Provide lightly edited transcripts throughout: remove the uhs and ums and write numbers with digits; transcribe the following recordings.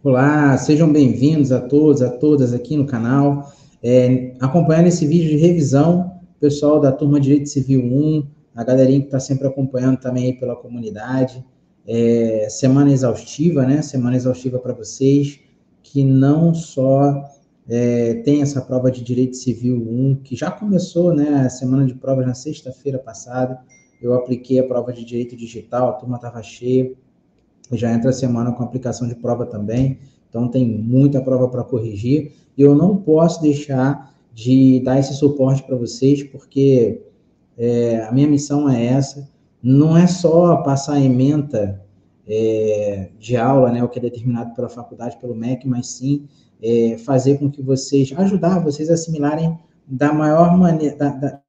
Olá, sejam bem-vindos a todos, a todas aqui no canal. Acompanhando esse vídeo de revisão, pessoal da turma Direito Civil 1, a galerinha que está sempre acompanhando também aí pela comunidade. Semana exaustiva, né? Semana exaustiva para vocês, que não só tem essa prova de Direito Civil 1, que já começou, né? A semana de provas na sexta-feira passada. Eu apliquei a prova de Direito Digital, a turma estava cheia. Já entra a semana com aplicação de prova também, então tem muita prova para corrigir, e eu não posso deixar de dar esse suporte para vocês, porque a minha missão é essa, não é só passar a ementa de aula, né, o que é determinado pela faculdade, pelo MEC, mas sim fazer com que ajudar vocês a assimilarem da maior maneira,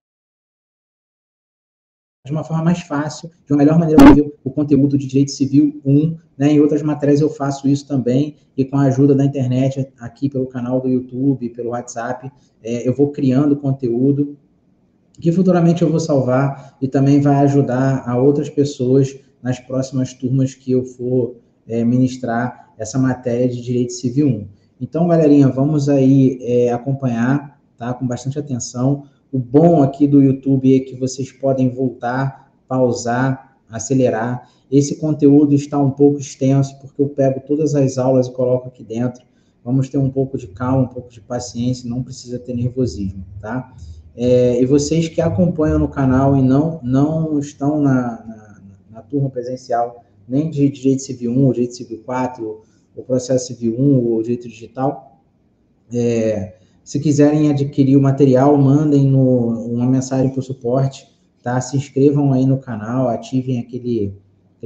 de uma forma mais fácil, de uma melhor maneira possível, o conteúdo de Direito Civil 1, né? Em outras matérias eu faço isso também, e com a ajuda da internet, aqui pelo canal do YouTube, pelo WhatsApp, eu vou criando conteúdo que futuramente eu vou salvar e também vai ajudar a outras pessoas nas próximas turmas que eu for ministrar essa matéria de Direito Civil 1. Então, galerinha, vamos aí acompanhar, tá? Com bastante atenção. O bom aqui do YouTube é que vocês podem voltar, pausar, acelerar. Esse conteúdo está um pouco extenso, porque eu pego todas as aulas e coloco aqui dentro. Vamos ter um pouco de calma, um pouco de paciência, não precisa ter nervosismo, tá? E vocês que acompanham no canal e não estão na turma presencial, nem de Direito Civil 1, ou Direito Civil 4, ou Processo Civil 1, ou Direito Digital, se quiserem adquirir o material, mandem uma mensagem para o suporte, tá? Se inscrevam aí no canal, ativem aquele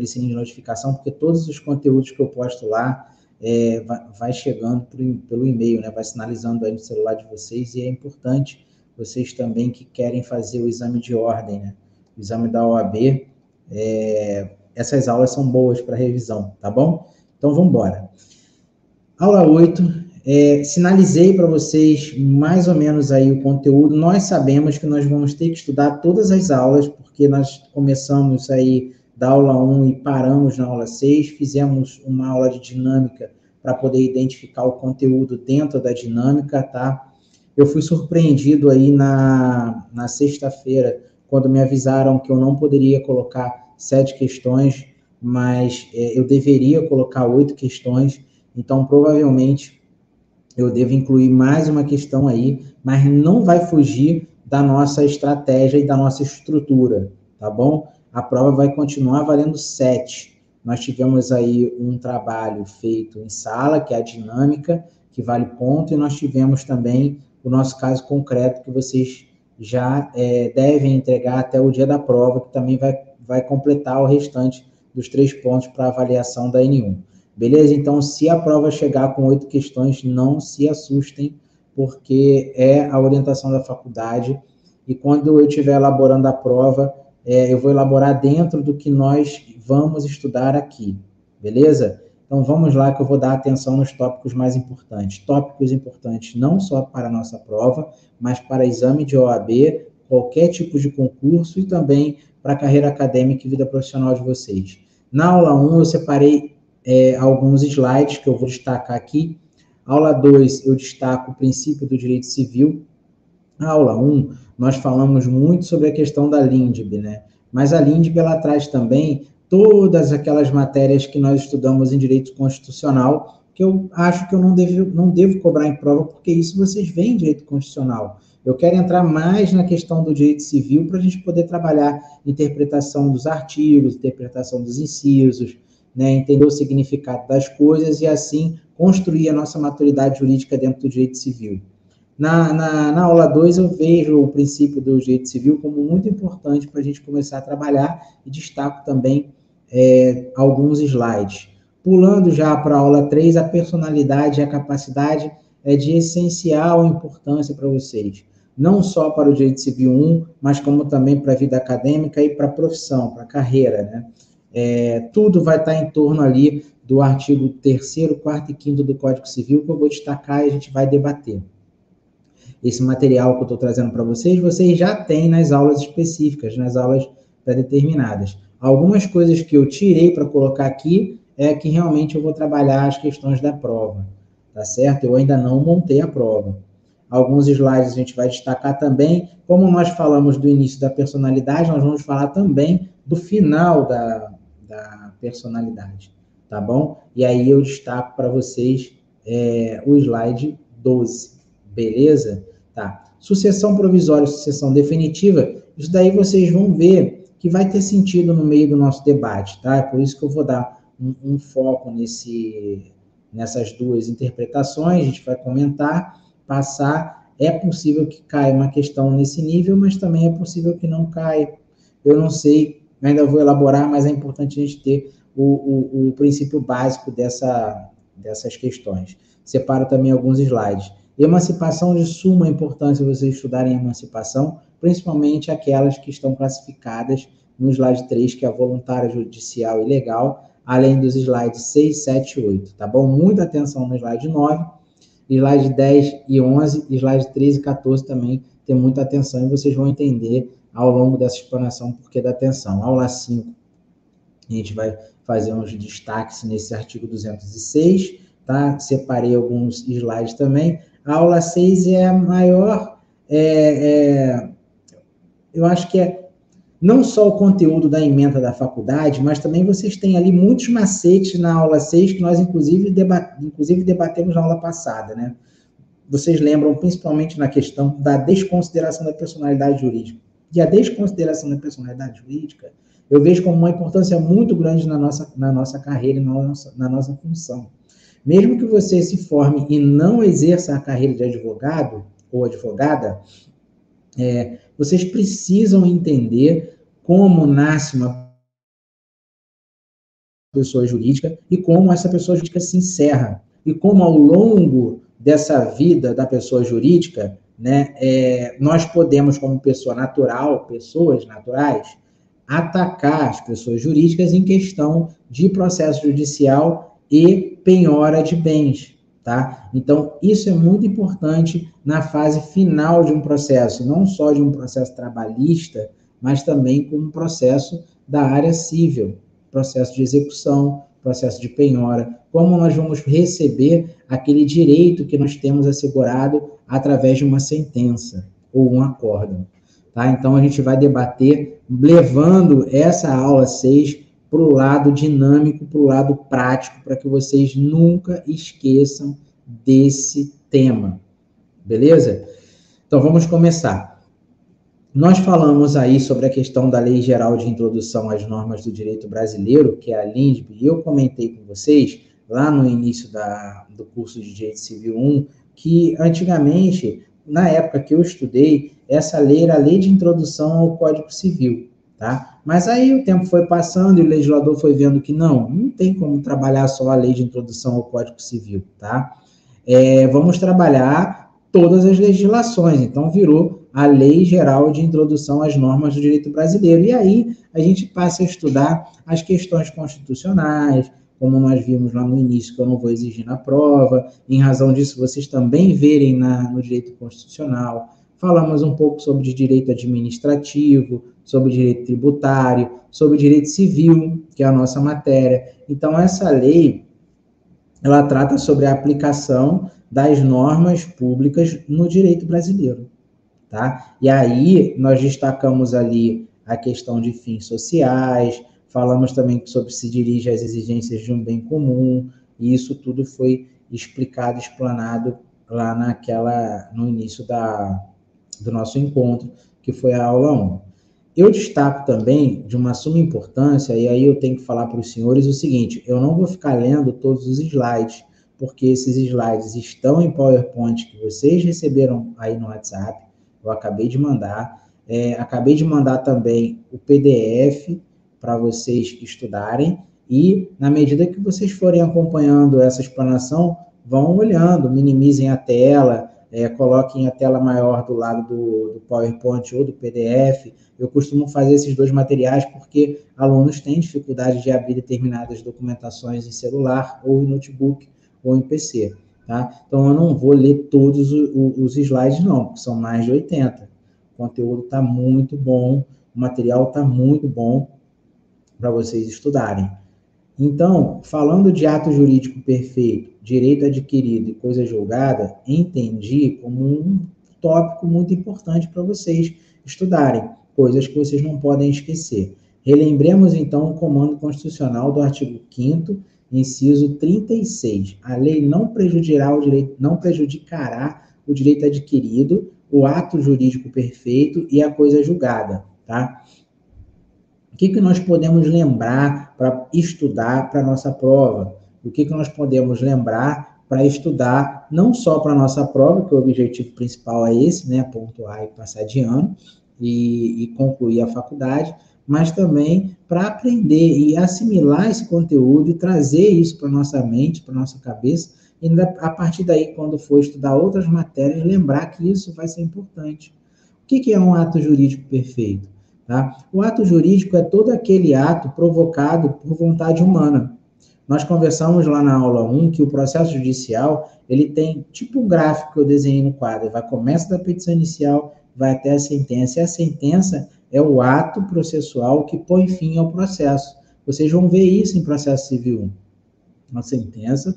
sininho de notificação, porque todos os conteúdos que eu posto lá vai chegando pelo e-mail, né? Vai sinalizando aí no celular de vocês, e é importante vocês também que querem fazer o exame de ordem, né? O exame da OAB, essas aulas são boas para revisão, tá bom? Então, vamos embora. Aula 8, sinalizei para vocês mais ou menos aí o conteúdo. Nós sabemos que nós vamos ter que estudar todas as aulas, porque nós começamos aí da aula 1 e paramos na aula 6, fizemos uma aula de dinâmica para poder identificar o conteúdo dentro da dinâmica, tá? Eu fui surpreendido aí na sexta-feira, quando me avisaram que eu não poderia colocar 7 questões, mas eu deveria colocar 8 questões, então provavelmente eu devo incluir mais uma questão aí, mas não vai fugir da nossa estratégia e da nossa estrutura, tá bom? A prova vai continuar valendo 7. Nós tivemos aí um trabalho feito em sala, que é a dinâmica, que vale ponto, e nós tivemos também o nosso caso concreto, que vocês já devem entregar até o dia da prova, que também vai completar o restante dos 3 pontos para avaliação da N1. Beleza? Então, se a prova chegar com 8 questões, não se assustem, porque é a orientação da faculdade, e quando eu estiver elaborando a prova, eu vou elaborar dentro do que nós vamos estudar aqui, beleza? Então, vamos lá que eu vou dar atenção nos tópicos mais importantes. Tópicos importantes não só para a nossa prova, mas para exame de OAB, qualquer tipo de concurso e também para a carreira acadêmica e vida profissional de vocês. Na aula 1, eu separei alguns slides que eu vou destacar aqui. Aula 2, eu destaco o princípio do direito civil. Na aula 1, nós falamos muito sobre a questão da LINDB, né? Mas a LINDB, ela traz também todas aquelas matérias que nós estudamos em direito constitucional, que eu acho que eu não devo cobrar em prova, porque isso vocês veem em direito constitucional. Eu quero entrar mais na questão do direito civil para a gente poder trabalhar interpretação dos artigos, interpretação dos incisos, né, entender o significado das coisas e, assim, construir a nossa maturidade jurídica dentro do direito civil. Na aula 2, eu vejo o princípio do direito civil como muito importante para a gente começar a trabalhar, e destaco também alguns slides. Pulando já para a aula 3, a personalidade e a capacidade é de essencial importância para vocês. Não só para o direito civil 1, mas como também para a vida acadêmica e para a profissão, para a carreira, né? Tudo vai estar em torno ali do artigo 3º, 4º e 5º do Código Civil, que eu vou destacar e a gente vai debater. Esse material que eu estou trazendo para vocês já têm nas aulas específicas, nas aulas pré-determinadas. Algumas coisas que eu tirei para colocar aqui é que realmente eu vou trabalhar as questões da prova, tá certo? Eu ainda não montei a prova. Alguns slides a gente vai destacar também, como nós falamos do início da personalidade, nós vamos falar também do final da personalidade, tá bom? E aí eu destaco para vocês o slide 12, beleza? Tá. Sucessão provisória e sucessão definitiva, isso daí vocês vão ver que vai ter sentido no meio do nosso debate, tá? É por isso que eu vou dar um foco nessas duas interpretações, a gente vai comentar, passar. É possível que caia uma questão nesse nível, mas também é possível que não caia. Eu não sei, ainda vou elaborar, mas é importante a gente ter o princípio básico dessas questões. Separo também alguns slides. Emancipação, de suma importância vocês estudarem emancipação, principalmente aquelas que estão classificadas no slide 3, que é a voluntária, judicial e legal, além dos slides 6, 7 e 8, tá bom? Muita atenção no slide 9, slide 10 e 11, slide 13 e 14 também tem muita atenção, e vocês vão entender ao longo dessa explanação por que da atenção. Aula 5, a gente vai fazer uns destaques nesse artigo 206, tá? Separei alguns slides também. A aula 6 é a maior, eu acho que é não só o conteúdo da ementa da faculdade, mas também vocês têm ali muitos macetes na aula 6 que nós, inclusive debatemos na aula passada, né? Vocês lembram principalmente na questão da desconsideração da personalidade jurídica. E a desconsideração da personalidade jurídica, eu vejo como uma importância muito grande na nossa carreira e na nossa função. Mesmo que você se forme e não exerça a carreira de advogado ou advogada, vocês precisam entender como nasce uma pessoa jurídica e como essa pessoa jurídica se encerra. E como ao longo dessa vida da pessoa jurídica, né, nós podemos, como pessoa natural, pessoas naturais, atacar as pessoas jurídicas em questão de processo judicial e penhora de bens, tá? Então, isso é muito importante na fase final de um processo, não só de um processo trabalhista, mas também como um processo da área civil, processo de execução, processo de penhora, como nós vamos receber aquele direito que nós temos assegurado através de uma sentença ou um acórdão, tá? Então, a gente vai debater, levando essa aula 6 para o lado dinâmico, para o lado prático, para que vocês nunca esqueçam desse tema, beleza? Então, vamos começar. Nós falamos aí sobre a questão da Lei Geral de Introdução às Normas do Direito Brasileiro, que é a LINDB, e eu comentei com vocês, lá no início do curso de Direito Civil 1, que antigamente, na época que eu estudei, essa lei era a Lei de Introdução ao Código Civil, tá? Mas aí o tempo foi passando e o legislador foi vendo que não tem como trabalhar só a Lei de Introdução ao Código Civil, tá? Vamos trabalhar todas as legislações, então virou a Lei Geral de Introdução às Normas do Direito Brasileiro. E aí a gente passa a estudar as questões constitucionais, como nós vimos lá no início, que eu não vou exigir na prova, em razão disso vocês também verem no direito constitucional. Falamos um pouco sobre direito administrativo, sobre direito tributário, sobre direito civil, que é a nossa matéria. Então, essa lei, ela trata sobre a aplicação das normas públicas no direito brasileiro, tá? E aí, nós destacamos ali a questão de fins sociais, falamos também sobre se dirige às exigências de um bem comum, e isso tudo foi explicado, explanado lá no início do nosso encontro, que foi a aula 1. Eu destaco também, de uma suma importância, e aí eu tenho que falar para os senhores o seguinte, eu não vou ficar lendo todos os slides, porque esses slides estão em PowerPoint que vocês receberam aí no WhatsApp, eu acabei de mandar. Acabei de mandar também o PDF para vocês estudarem, e na medida que vocês forem acompanhando essa explanação, vão olhando, minimizem a tela, coloquem a tela maior do lado do PowerPoint ou do PDF. Eu costumo fazer esses dois materiais porque alunos têm dificuldade de abrir determinadas documentações em celular, ou em notebook, ou em PC. Tá? Então, eu não vou ler todos os slides, não, porque são mais de 80. O conteúdo está muito bom, o material está muito bom para vocês estudarem. Então, falando de ato jurídico perfeito, direito adquirido e coisa julgada, entendi como um tópico muito importante para vocês estudarem, coisas que vocês não podem esquecer. Relembremos, então, o comando constitucional do artigo 5º, inciso 36. A lei não prejudicará o direito adquirido, o ato jurídico perfeito e a coisa julgada, tá? O que nós podemos lembrar para estudar para a nossa prova? O que nós podemos lembrar para estudar, não só para a nossa prova, que o objetivo principal é esse, né? Pontuar e passar de ano e concluir a faculdade, mas também para aprender e assimilar esse conteúdo e trazer isso para a nossa mente, para a nossa cabeça, e a partir daí, quando for estudar outras matérias, lembrar que isso vai ser importante. O que é um ato jurídico perfeito? Tá? O ato jurídico é todo aquele ato provocado por vontade humana. Nós conversamos lá na aula 1 que o processo judicial, ele tem tipo um gráfico que eu desenhei no quadro, começa da petição inicial, vai até a sentença, e a sentença é o ato processual que põe fim ao processo. Vocês vão ver isso em processo civil 1. A sentença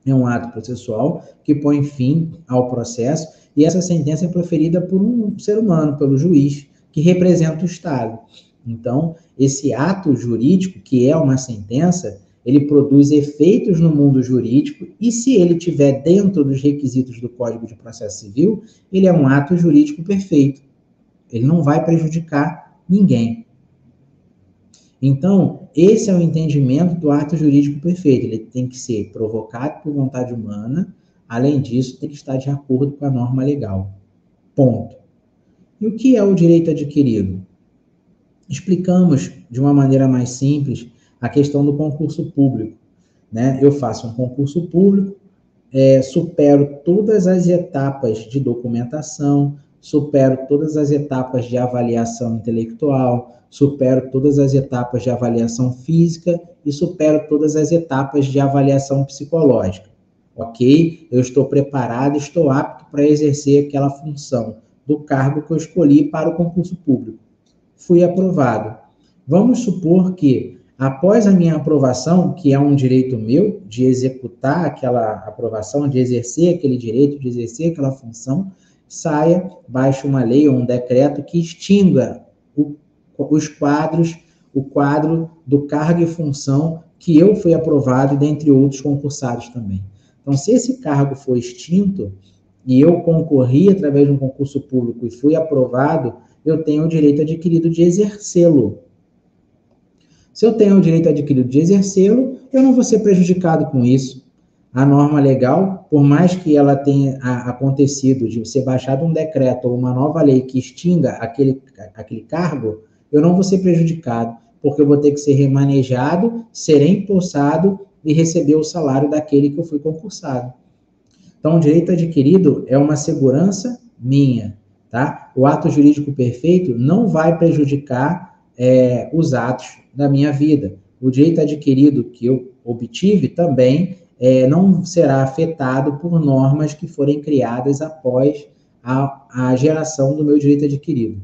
é um ato processual que põe fim ao processo, e essa sentença é proferida por um ser humano, pelo juiz, que representa o Estado. Então, esse ato jurídico, que é uma sentença, ele produz efeitos no mundo jurídico, e se ele estiver dentro dos requisitos do Código de Processo Civil, ele é um ato jurídico perfeito. Ele não vai prejudicar ninguém. Então, esse é o entendimento do ato jurídico perfeito. Ele tem que ser provocado por vontade humana, além disso, tem que estar de acordo com a norma legal. Ponto. E o que é o direito adquirido? Explicamos de uma maneira mais simples a questão do concurso público, né? Eu faço um concurso público, supero todas as etapas de documentação, supero todas as etapas de avaliação intelectual, supero todas as etapas de avaliação física e supero todas as etapas de avaliação psicológica. Ok? Eu estou preparado, estou apto para exercer aquela função do cargo que eu escolhi para o concurso público. Fui aprovado. Vamos supor que, após a minha aprovação, que é um direito meu, de executar aquela aprovação, de exercer aquele direito, de exercer aquela função, baixe uma lei ou um decreto que extinga o quadro do cargo e função que eu fui aprovado, dentre outros concursados também. Então, se esse cargo for extinto, e eu concorri através de um concurso público e fui aprovado, eu tenho o direito adquirido de exercê-lo. Se eu tenho o direito adquirido de exercê-lo, eu não vou ser prejudicado com isso. A norma legal, por mais que ela tenha acontecido de ser baixado um decreto ou uma nova lei que extinga aquele cargo, eu não vou ser prejudicado, porque eu vou ter que ser remanejado, ser empossado e receber o salário daquele que eu fui concursado. Então, o direito adquirido é uma segurança minha, tá? O ato jurídico perfeito não vai prejudicar os atos da minha vida. O direito adquirido que eu obtive também não será afetado por normas que forem criadas após a geração do meu direito adquirido.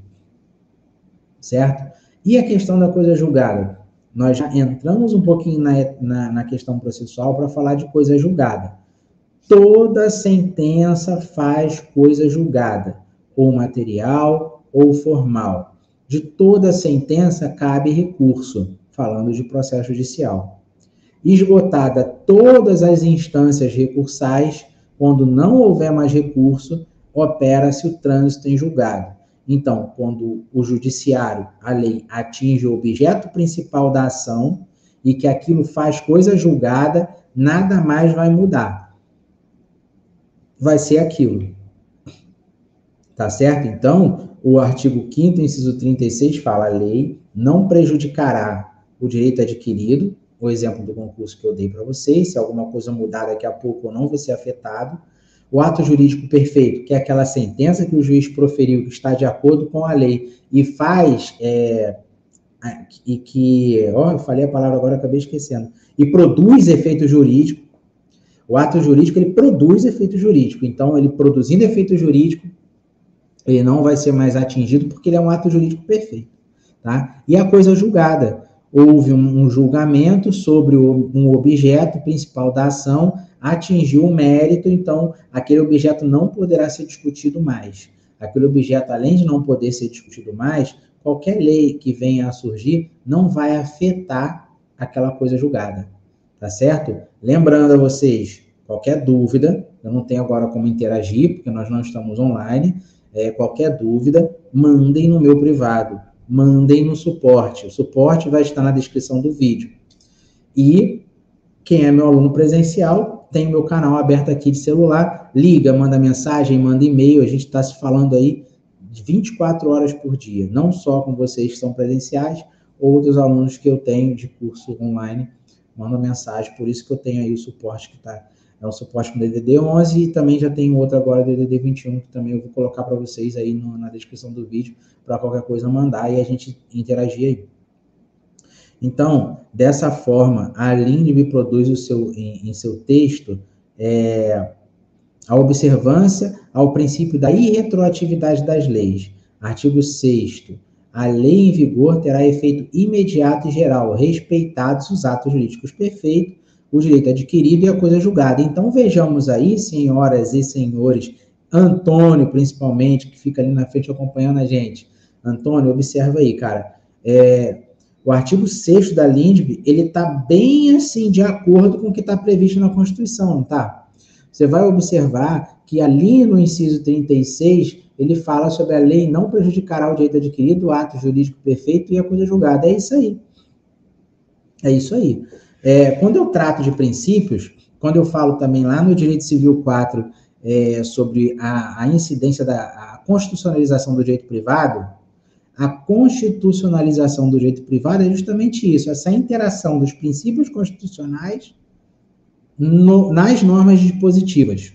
Certo? E a questão da coisa julgada? Nós já entramos um pouquinho na questão processual para falar de coisa julgada. Toda sentença faz coisa julgada, ou material ou formal. De toda sentença cabe recurso, falando de processo judicial. Esgotada todas as instâncias recursais, quando não houver mais recurso, opera-se o trânsito em julgado. Então, quando o judiciário, a lei, atinge o objeto principal da ação e que aquilo faz coisa julgada, nada mais vai mudar. Vai ser aquilo. Tá certo? Então, o artigo 5º, inciso 36, fala: a lei não prejudicará o direito adquirido, o exemplo do concurso que eu dei para vocês, se alguma coisa mudar daqui a pouco eu não vou ser afetado. O ato jurídico perfeito, que é aquela sentença que o juiz proferiu, que está de acordo com a lei e faz, eu falei a palavra agora, acabei esquecendo, e produz efeito jurídico. O ato jurídico, ele produz efeito jurídico. Então, ele produzindo efeito jurídico, ele não vai ser mais atingido porque ele é um ato jurídico perfeito. Tá? E a coisa julgada. houve um julgamento sobre um objeto principal da ação, atingiu o mérito, então aquele objeto não poderá ser discutido mais. Aquele objeto, além de não poder ser discutido mais, qualquer lei que venha a surgir não vai afetar aquela coisa julgada, tá certo? Lembrando a vocês, qualquer dúvida, eu não tenho agora como interagir, porque nós não estamos online, qualquer dúvida, mandem no meu privado, mandem no suporte. O suporte vai estar na descrição do vídeo. E quem é meu aluno presencial, tem o meu canal aberto aqui de celular, liga, manda mensagem, manda e-mail, a gente está se falando aí 24 horas por dia, não só com vocês que são presenciais, outros alunos que eu tenho de curso online, mandam mensagem, por isso que eu tenho aí o suporte que está, é um suporte com DDD 11 e também já tenho outro agora, DDD 21, que também eu vou colocar para vocês aí na descrição do vídeo, para qualquer coisa mandar e a gente interagir aí. Então, dessa forma, a Lindbe produz em seu texto a observância ao princípio da irretroatividade das leis. Artigo 6º. A lei em vigor terá efeito imediato e geral, respeitados os atos jurídicos perfeitos, o direito adquirido e a coisa julgada. Então, vejamos aí, senhoras e senhores, Antônio, principalmente, que fica ali na frente acompanhando a gente. Antônio, observa aí, cara. O artigo 6º da Lindbe, ele está bem assim, de acordo com o que está previsto na Constituição, não está? Você vai observar que ali no inciso 36, ele fala sobre a lei não prejudicará o direito adquirido, o ato jurídico perfeito e a coisa julgada. É isso aí. É isso aí. Quando eu trato de princípios, quando eu falo também lá no Direito Civil 4, sobre a incidência da constitucionalização do direito privado, a constitucionalização do direito privado é justamente isso, essa interação dos princípios constitucionais nas normas dispositivas.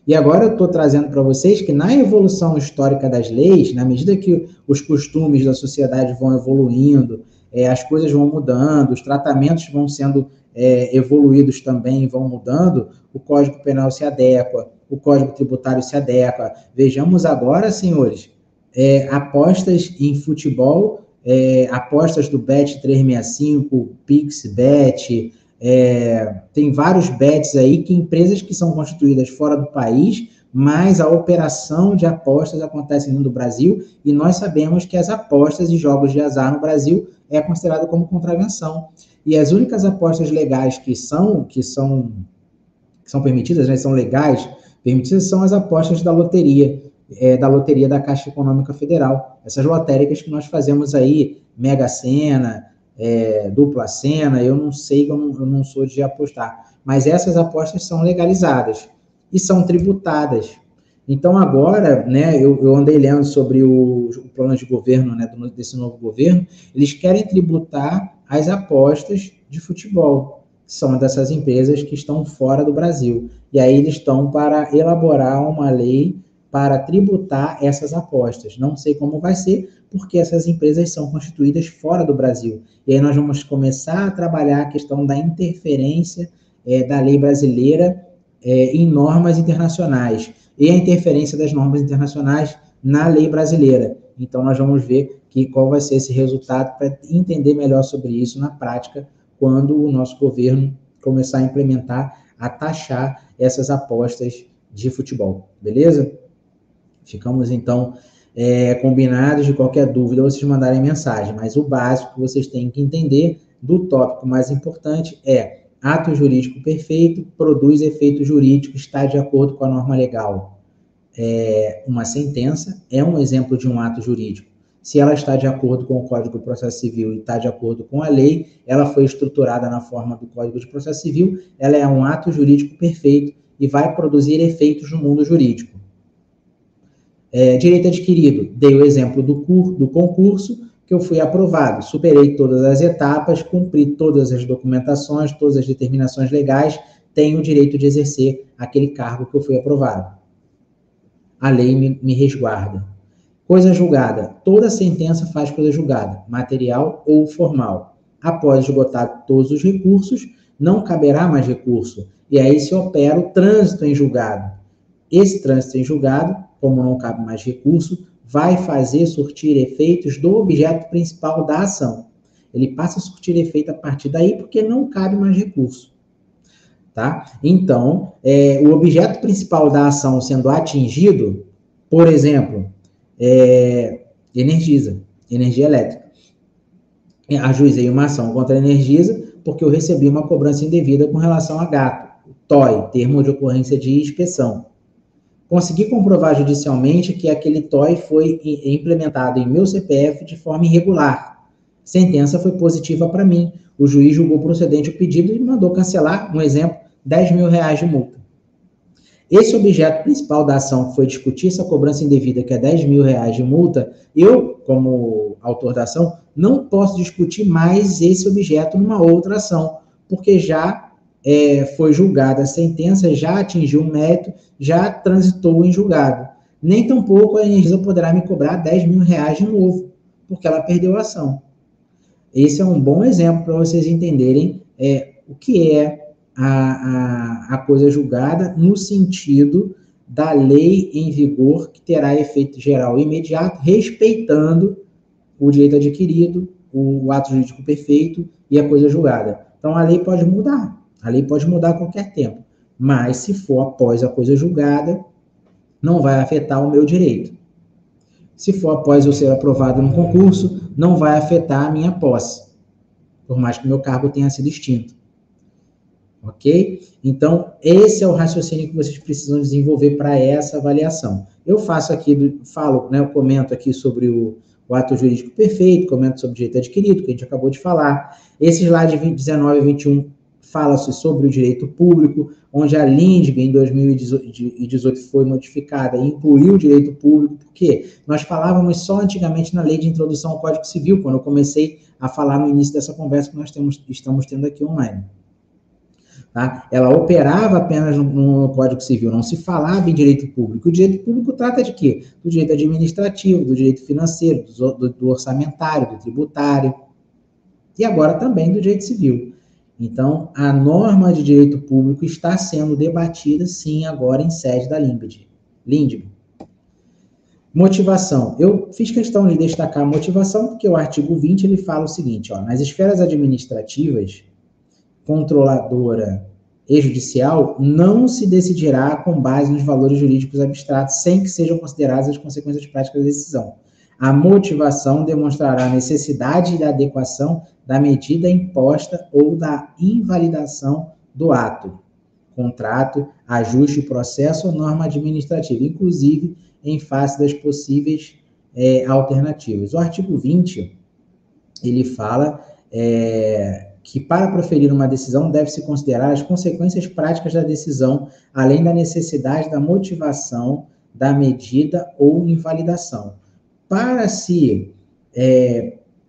E agora eu estou trazendo para vocês que na evolução histórica das leis, na medida que os costumes da sociedade vão evoluindo, as coisas vão mudando, os tratamentos vão sendo evoluídos também, vão mudando, o Código Penal se adequa, o Código Tributário se adequa. Vejamos agora, senhores, apostas em futebol, apostas do Bet365, PixBet, tem vários bets aí, que empresas que são constituídas fora do país, mas a operação de apostas acontece no Brasil, e nós sabemos que as apostas e jogos de azar no Brasil é considerado como contravenção. E as únicas apostas legais que são permitidas, né, são legais, permitidas, são as apostas da loteria da Caixa Econômica Federal. Essas lotéricas que nós fazemos aí, Mega Sena, Dupla Sena, eu não sei, eu não sou de apostar, mas essas apostas são legalizadas e são tributadas. Então agora, né, eu andei lendo sobre o plano de governo, né, desse novo governo, eles querem tributar as apostas de futebol, que são dessas empresas que estão fora do Brasil, e aí eles estão para elaborar uma lei para tributar essas apostas. Não sei como vai ser, porque essas empresas são constituídas fora do Brasil. E aí nós vamos começar a trabalhar a questão da interferência da lei brasileira em normas internacionais e a interferência das normas internacionais na lei brasileira. Então nós vamos ver qual vai ser esse resultado para entender melhor sobre isso na prática, quando o nosso governo começar a implementar, a taxar essas apostas de futebol. Beleza? Ficamos, então, combinados. De qualquer dúvida, vocês mandarem mensagem, mas o básico que vocês têm que entender do tópico mais importante é: ato jurídico perfeito produz efeito jurídico, está de acordo com a norma legal. Uma sentença é um exemplo de um ato jurídico. Se ela está de acordo com o Código de Processo Civil e está de acordo com a lei, ela foi estruturada na forma do Código de Processo Civil, ela é um ato jurídico perfeito e vai produzir efeitos no mundo jurídico. Direito adquirido, dei o exemplo do concurso, que eu fui aprovado, superei todas as etapas, cumpri todas as documentações, todas as determinações legais, tenho o direito de exercer aquele cargo que eu fui aprovado. A lei me resguarda. Coisa julgada, toda sentença faz coisa julgada, material ou formal. Após esgotar todos os recursos, não caberá mais recurso, e aí se opera o trânsito em julgado. Esse trânsito em julgado, como não cabe mais recurso, vai fazer surtir efeitos do objeto principal da ação. ele passa a surtir efeito a partir daí, porque não cabe mais recurso. Tá? Então, o objeto principal da ação sendo atingido, por exemplo, Energisa, energia elétrica. Ajuizei uma ação contra a Energisa porque eu recebi uma cobrança indevida com relação a gato, TOI, termo de ocorrência de inspeção. Consegui comprovar judicialmente que aquele TOI foi implementado em meu CPF de forma irregular. Sentença foi positiva para mim. O juiz julgou procedente o pedido e mandou cancelar, um exemplo, R$10.000 de multa. Esse objeto principal da ação que foi discutir essa cobrança indevida, que é R$10.000 de multa, eu, como autor da ação, não posso discutir mais esse objeto numa outra ação, porque já foi julgada a sentença, já atingiu o mérito, já transitou em julgado. Nem tampouco a Energisa poderá me cobrar R$10.000 de novo, porque ela perdeu a ação. Esse é um bom exemplo para vocês entenderem o que é a coisa julgada no sentido da lei em vigor, que terá efeito geral imediato, respeitando o direito adquirido, o ato jurídico perfeito e a coisa julgada. Então, a lei pode mudar a qualquer tempo, mas se for após a coisa julgada, não vai afetar o meu direito. Se for após eu ser aprovado no concurso, não vai afetar a minha posse, por mais que o meu cargo tenha sido extinto. Ok? Então, esse é o raciocínio que vocês precisam desenvolver para essa avaliação. Eu faço aqui, eu comento aqui sobre o ato jurídico perfeito, comento sobre o direito adquirido, que a gente acabou de falar. Esse slide 19 e 21 fala-se sobre o direito público, onde a LINDB, em 2018, foi modificada e incluiu o direito público, porque nós falávamos só antigamente na lei de introdução ao Código Civil, quando eu comecei a falar no início dessa conversa que nós estamos tendo aqui online. Tá? Ela operava apenas no Código Civil, não se falava em direito público. O direito público trata de quê? Do direito administrativo, do direito financeiro, do orçamentário, do tributário, e agora também do direito civil. Então, a norma de direito público está sendo debatida, sim, agora em sede da LINDB. Motivação. Eu fiz questão de destacar a motivação, porque o artigo 20 ele fala o seguinte, nas esferas administrativas, controladora e judicial, não se decidirá com base nos valores jurídicos abstratos, sem que sejam consideradas as consequências práticas da decisão. A motivação demonstrará a necessidade e a adequação da medida imposta ou da invalidação do ato, contrato, ajuste, processo ou norma administrativa, inclusive em face das possíveis alternativas. O artigo 20, ele fala que para proferir uma decisão deve-se considerar as consequências práticas da decisão, além da necessidade da motivação da medida ou invalidação. Para se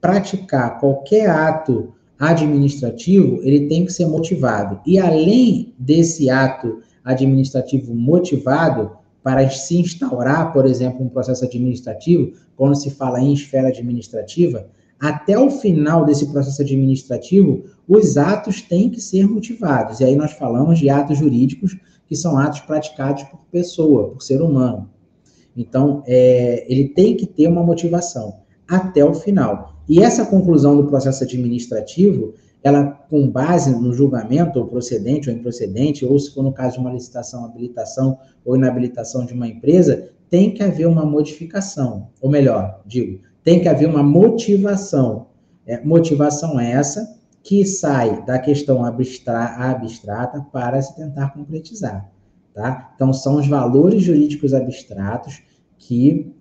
praticar qualquer ato administrativo, ele tem que ser motivado. E além desse ato administrativo motivado, para se instaurar, por exemplo, um processo administrativo, quando se fala em esfera administrativa, até o final desse processo administrativo, os atos têm que ser motivados. E aí nós falamos de atos jurídicos, que são atos praticados por pessoa, por ser humano. Então, ele tem que ter uma motivação até o final. E essa conclusão do processo administrativo, ela, com base no julgamento, ou procedente ou improcedente, ou se for no caso de uma licitação, habilitação ou inabilitação de uma empresa, tem que haver uma modificação. Ou melhor, tem que haver uma motivação. Motivação essa que sai da questão abstrata para se tentar concretizar. Tá? Então, são os valores jurídicos abstratos que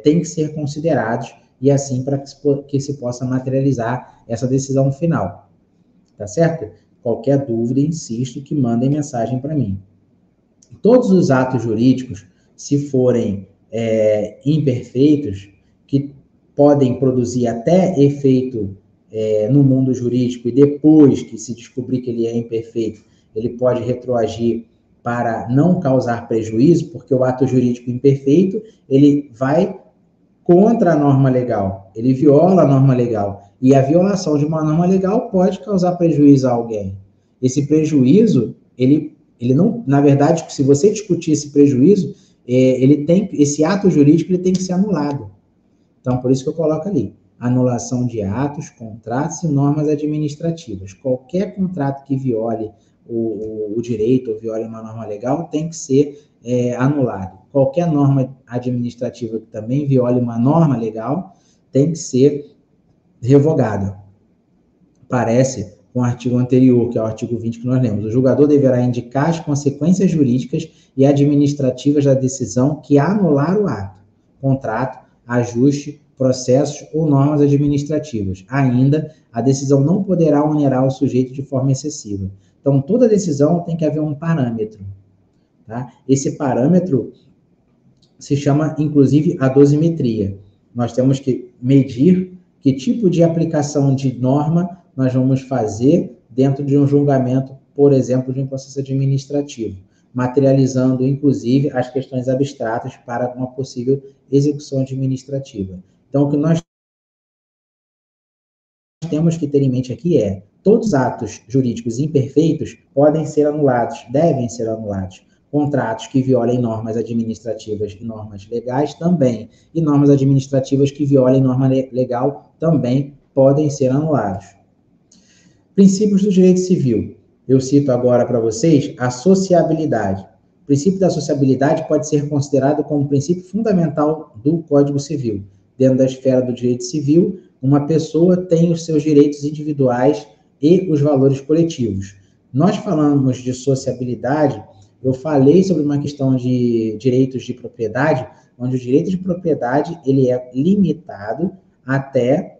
têm que ser considerados e assim para que se possa materializar essa decisão final. Tá certo? Qualquer dúvida, insisto, que mandem mensagem para mim. Todos os atos jurídicos, se forem imperfeitos, que podem produzir até efeito no mundo jurídico e depois que se descobrir que ele é imperfeito, ele pode retroagir para não causar prejuízo, porque o ato jurídico imperfeito, ele vai contra a norma legal, ele viola a norma legal, e a violação de uma norma legal pode causar prejuízo a alguém. Esse prejuízo, ele não, na verdade, se você discutir esse prejuízo, esse ato jurídico ele tem que ser anulado. Então, por isso que eu coloco ali. anulação de atos, contratos e normas administrativas. Qualquer contrato que viole o direito ou viole uma norma legal tem que ser anulado. Qualquer norma administrativa que também viole uma norma legal tem que ser revogada. Parece com o artigo anterior, que é o artigo 20 que nós lemos. O julgador deverá indicar as consequências jurídicas e administrativas da decisão que anular o ato, contrato, ajuste, processos ou normas administrativas. Ainda, a decisão não poderá onerar o sujeito de forma excessiva. Então, toda decisão tem que haver um parâmetro. Tá? Esse parâmetro se chama, inclusive, a dosimetria. Nós temos que medir que tipo de aplicação de norma nós vamos fazer dentro de um julgamento, por exemplo, de um processo administrativo, materializando, inclusive, as questões abstratas para uma possível execução administrativa. Então, o que nós temos que ter em mente aqui é: todos os atos jurídicos imperfeitos podem ser anulados, devem ser anulados. Contratos que violem normas administrativas e normas legais também, e normas administrativas que violem norma legal também podem ser anulados. Princípios do direito civil. Eu cito agora para vocês a sociabilidade. O princípio da sociabilidade pode ser considerado como um princípio fundamental do Código Civil. Dentro da esfera do direito civil, uma pessoa tem os seus direitos individuais e os valores coletivos. Nós falamos de sociabilidade, eu falei sobre uma questão de direitos de propriedade, onde o direito de propriedade ele é limitado até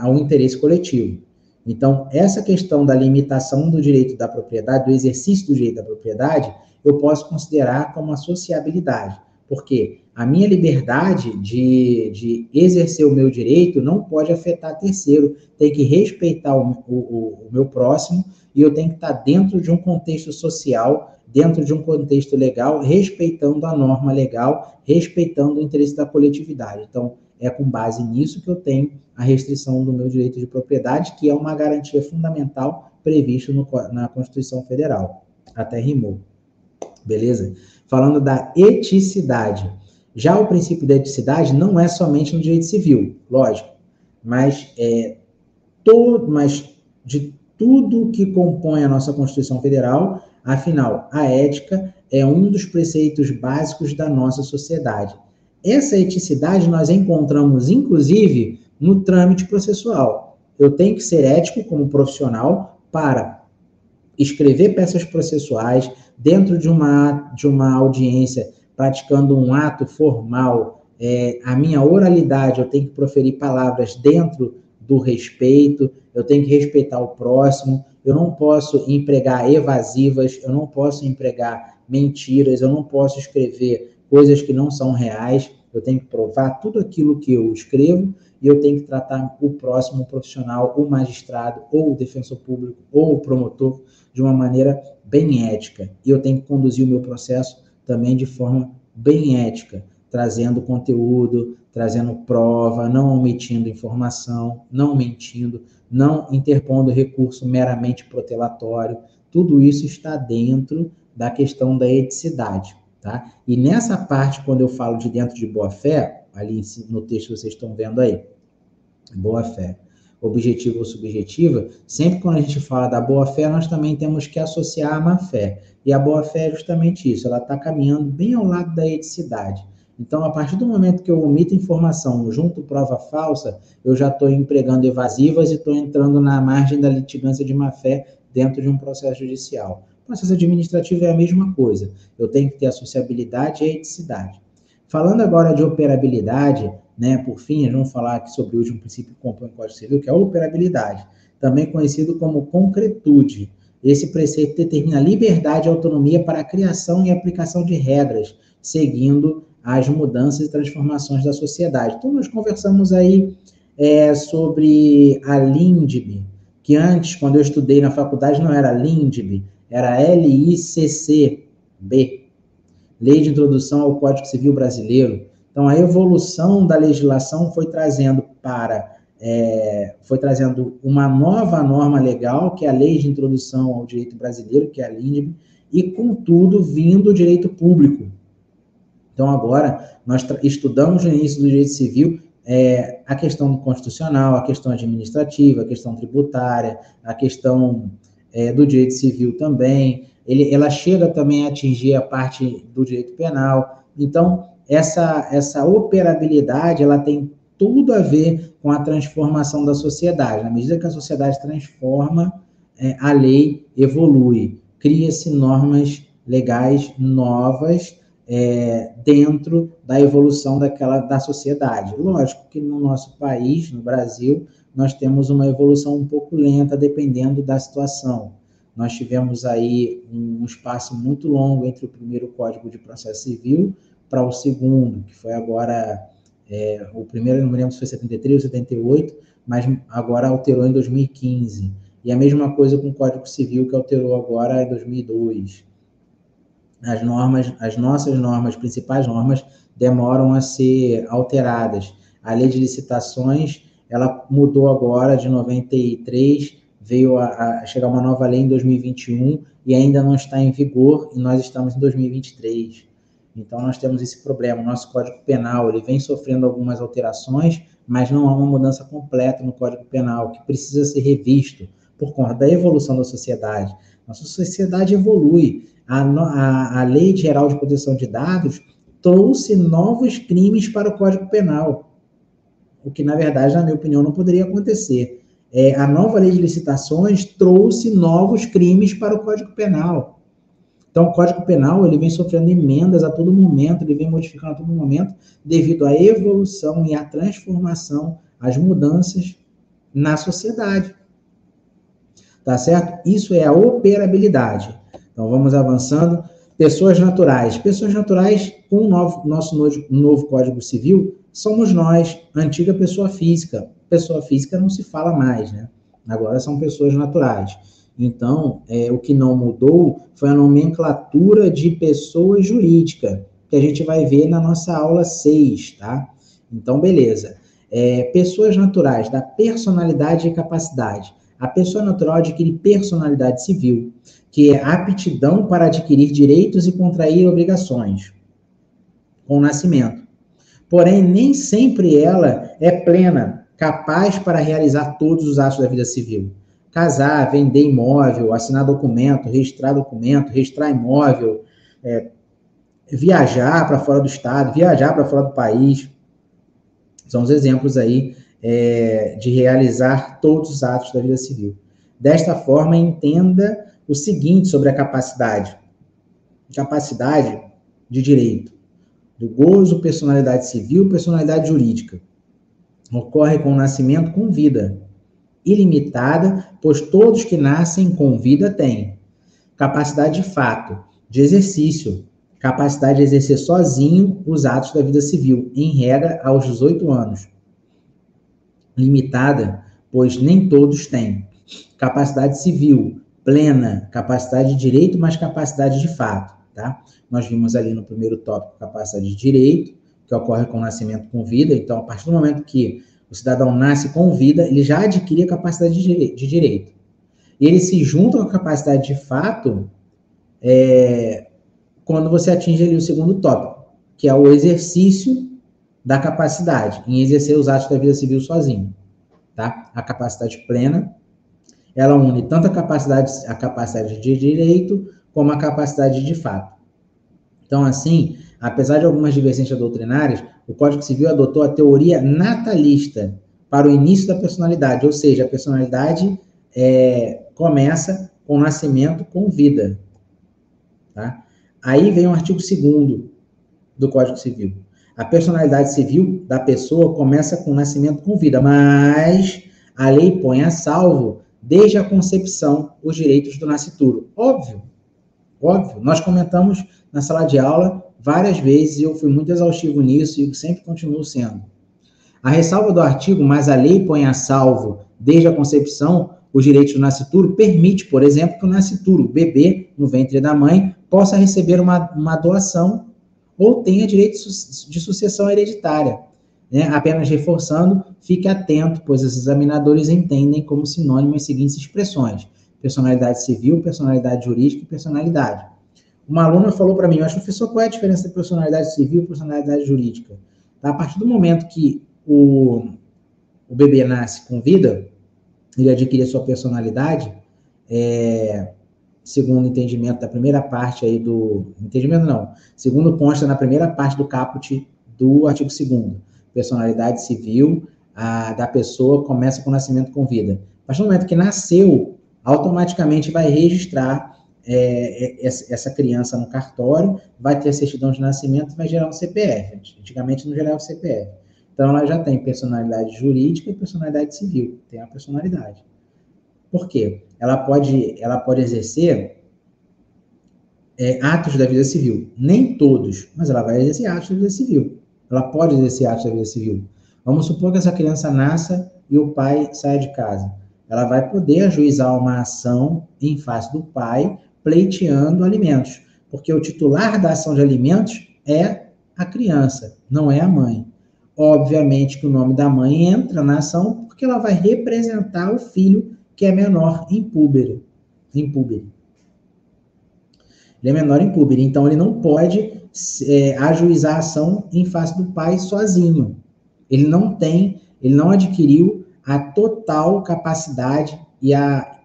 ao interesse coletivo. Então, essa questão da limitação do direito da propriedade, do exercício do direito da propriedade, eu posso considerar como uma sociabilidade, porque a minha liberdade de exercer o meu direito não pode afetar terceiro, tem que respeitar o meu próximo, e eu tenho que estar dentro de um contexto social, dentro de um contexto legal, respeitando a norma legal, respeitando o interesse da coletividade. Então, é com base nisso que eu tenho a restrição do meu direito de propriedade, que é uma garantia fundamental prevista na Constituição Federal. Até rimou. Beleza? Falando da eticidade. Já o princípio da eticidade não é somente no direito civil, lógico, mas de tudo que compõe a nossa Constituição Federal, afinal, a ética é um dos preceitos básicos da nossa sociedade. Essa eticidade nós encontramos, inclusive, no trâmite processual. Eu tenho que ser ético como profissional para escrever peças processuais dentro de uma audiência, praticando um ato formal. A minha oralidade, eu tenho que proferir palavras dentro do respeito, eu tenho que respeitar o próximo, eu não posso empregar evasivas, eu não posso empregar mentiras, eu não posso escrever coisas que não são reais, eu tenho que provar tudo aquilo que eu escrevo e eu tenho que tratar o próximo, o profissional, o magistrado, ou o defensor público, ou o promotor, de uma maneira bem ética. E eu tenho que conduzir o meu processo também de forma bem ética, trazendo conteúdo, trazendo prova, não omitindo informação, não mentindo, não interpondo recurso meramente protelatório. Tudo isso está dentro da questão da eticidade. Tá? E nessa parte, quando eu falo de dentro de boa-fé, ali no texto que vocês estão vendo aí, boa-fé, objetiva ou subjetiva, sempre quando a gente fala da boa-fé, nós também temos que associar a má-fé. E a boa-fé é justamente isso, ela está caminhando bem ao lado da eticidade. Então, a partir do momento que eu omito informação junto prova falsa, eu já estou empregando evasivas e estou entrando na margem da litigância de má-fé dentro de um processo judicial. O processo administrativo é a mesma coisa. Eu tenho que ter a sociabilidade e a eticidade. Falando agora de operabilidade, né, por fim, vamos falar aqui sobre o último princípio que compõe o Código Civil, que é a operabilidade, também conhecido como concretude. Esse preceito determina liberdade e autonomia para a criação e aplicação de regras, seguindo as mudanças e transformações da sociedade. Então, nós conversamos aí sobre a LINDB, que antes, quando eu estudei na faculdade, não era LINDB, era LICCB, Lei de Introdução ao Código Civil Brasileiro. Então, a evolução da legislação foi trazendo uma nova norma legal, que é a Lei de Introdução ao Direito Brasileiro, que é a LINDB, e, contudo, vindo o direito público. Então, agora, nós estudamos no início do direito civil a questão constitucional, a questão administrativa, a questão tributária, a questão do direito civil também. Ela chega também a atingir a parte do direito penal. Então, essa operabilidade, ela tem tudo a ver com a transformação da sociedade. Na medida que a sociedade transforma, a lei evolui, cria-se normas legais novas dentro da evolução da sociedade. Lógico que no nosso país, no Brasil, nós temos uma evolução um pouco lenta, dependendo da situação. Nós tivemos aí um espaço muito longo entre o primeiro Código de Processo Civil para o segundo, que foi agora, o primeiro, não me lembro se foi 73 ou 78, mas agora alterou em 2015. E a mesma coisa com o Código Civil, que alterou agora em 2002. As nossas normas, principais normas, demoram a ser alteradas. A lei de licitações, ela mudou agora de 93, veio a chegar uma nova lei em 2021 e ainda não está em vigor, e nós estamos em 2023. Então, nós temos esse problema. O nosso Código Penal, ele vem sofrendo algumas alterações, mas não há uma mudança completa no Código Penal, que precisa ser revisto por conta da evolução da sociedade. Nossa sociedade evolui. A Lei Geral de Proteção de Dados trouxe novos crimes para o Código Penal, o que, na verdade, na minha opinião, não poderia acontecer. A nova Lei de Licitações trouxe novos crimes para o Código Penal. Então, o Código Penal, ele vem sofrendo emendas a todo momento, ele vem modificando a todo momento, devido à evolução e à transformação, às mudanças na sociedade. Tá certo? Isso é a operabilidade. Então, vamos avançando. Pessoas naturais. Pessoas naturais, com o nosso novo Código Civil, somos nós, antiga pessoa física. Pessoa física não se fala mais, né? Agora são pessoas naturais. Então, o que não mudou foi a nomenclatura de pessoa jurídica, que a gente vai ver na nossa aula 6, tá? Então, beleza. Pessoas naturais, da personalidade e capacidade. A pessoa natural adquire personalidade civil, que é aptidão para adquirir direitos e contrair obrigações com o nascimento. Porém, nem sempre ela é plena, capaz para realizar todos os atos da vida civil. Casar, vender imóvel, assinar documento, registrar imóvel, viajar para fora do estado, viajar para fora do país. São os exemplos aí de realizar todos os atos da vida civil. Desta forma, entenda o seguinte sobre a capacidade. Capacidade de direito. Do gozo, personalidade civil, personalidade jurídica. Ocorre com o nascimento com vida. Ilimitada, pois todos que nascem com vida têm. Capacidade de fato, de exercício. Capacidade de exercer sozinho os atos da vida civil, em regra, aos 18 anos. Limitada, pois nem todos têm. Capacidade civil, plena, capacidade de direito, mas capacidade de fato, tá? Nós vimos ali no primeiro tópico capacidade de direito, que ocorre com o nascimento com vida. Então, a partir do momento que o cidadão nasce com vida, ele já adquire a capacidade de direito. E ele se junta com a capacidade de fato quando você atinge ali o segundo tópico, que é o exercício da capacidade, em exercer os atos da vida civil sozinho, tá? A capacidade plena, ela une tanto a capacidade de direito, como a capacidade de fato. Então, assim, apesar de algumas divergências doutrinárias, o Código Civil adotou a teoria natalista para o início da personalidade, ou seja, a personalidade começa com o nascimento com vida, tá? Aí vem o artigo 2º do Código Civil. A personalidade civil da pessoa começa com o nascimento com vida, mas a lei põe a salvo, desde a concepção, os direitos do nascituro. Óbvio. Nós comentamos na sala de aula várias vezes, e eu fui muito exaustivo nisso, e sempre continuo sendo. A ressalva do artigo, mas a lei põe a salvo, desde a concepção, os direitos do nascituro, permite, por exemplo, que o nascituro, o bebê, no ventre da mãe, possa receber uma doação ou tenha direito de sucessão hereditária. Né? Apenas reforçando, fique atento, pois os examinadores entendem como sinônimo as seguintes expressões: personalidade civil, personalidade jurídica e personalidade. Uma aluna falou para mim, mas professor, qual é a diferença entre personalidade civil e personalidade jurídica? Tá? A partir do momento que o bebê nasce com vida, ele adquire a sua personalidade, segundo o entendimento da primeira parte aí segundo consta na primeira parte do caput do artigo 2º, personalidade civil da pessoa começa com o nascimento com vida. A partir do momento que nasceu, automaticamente vai registrar essa criança no cartório, vai ter a certidão de nascimento e vai gerar um CPF. Antigamente não gerava o CPF. Então, ela já tem personalidade jurídica e personalidade civil. Tem a personalidade. Por quê? Ela pode exercer atos da vida civil. Nem todos, mas ela vai exercer atos da vida civil. Ela pode exercer atos da vida civil. Vamos supor que essa criança nasça e o pai saia de casa. Ela vai poder ajuizar uma ação em face do pai, pleiteando alimentos. Porque o titular da ação de alimentos é a criança, não é a mãe. Obviamente que o nome da mãe entra na ação porque ela vai representar o filho que é menor impúbere. Ele é menor impúbere, então ele não pode ajuizar a ação em face do pai sozinho. Ele não adquiriu a total capacidade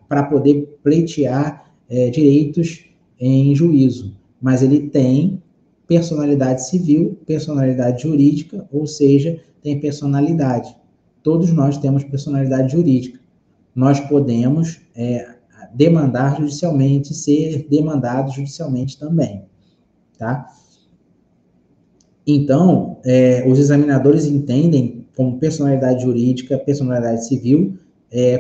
para poder pleitear direitos em juízo, mas ele tem personalidade civil, personalidade jurídica, ou seja, tem personalidade. Todos nós temos personalidade jurídica. Nós podemos demandar judicialmente, ser demandados judicialmente também, tá? Então, os examinadores entendem como personalidade jurídica, personalidade civil,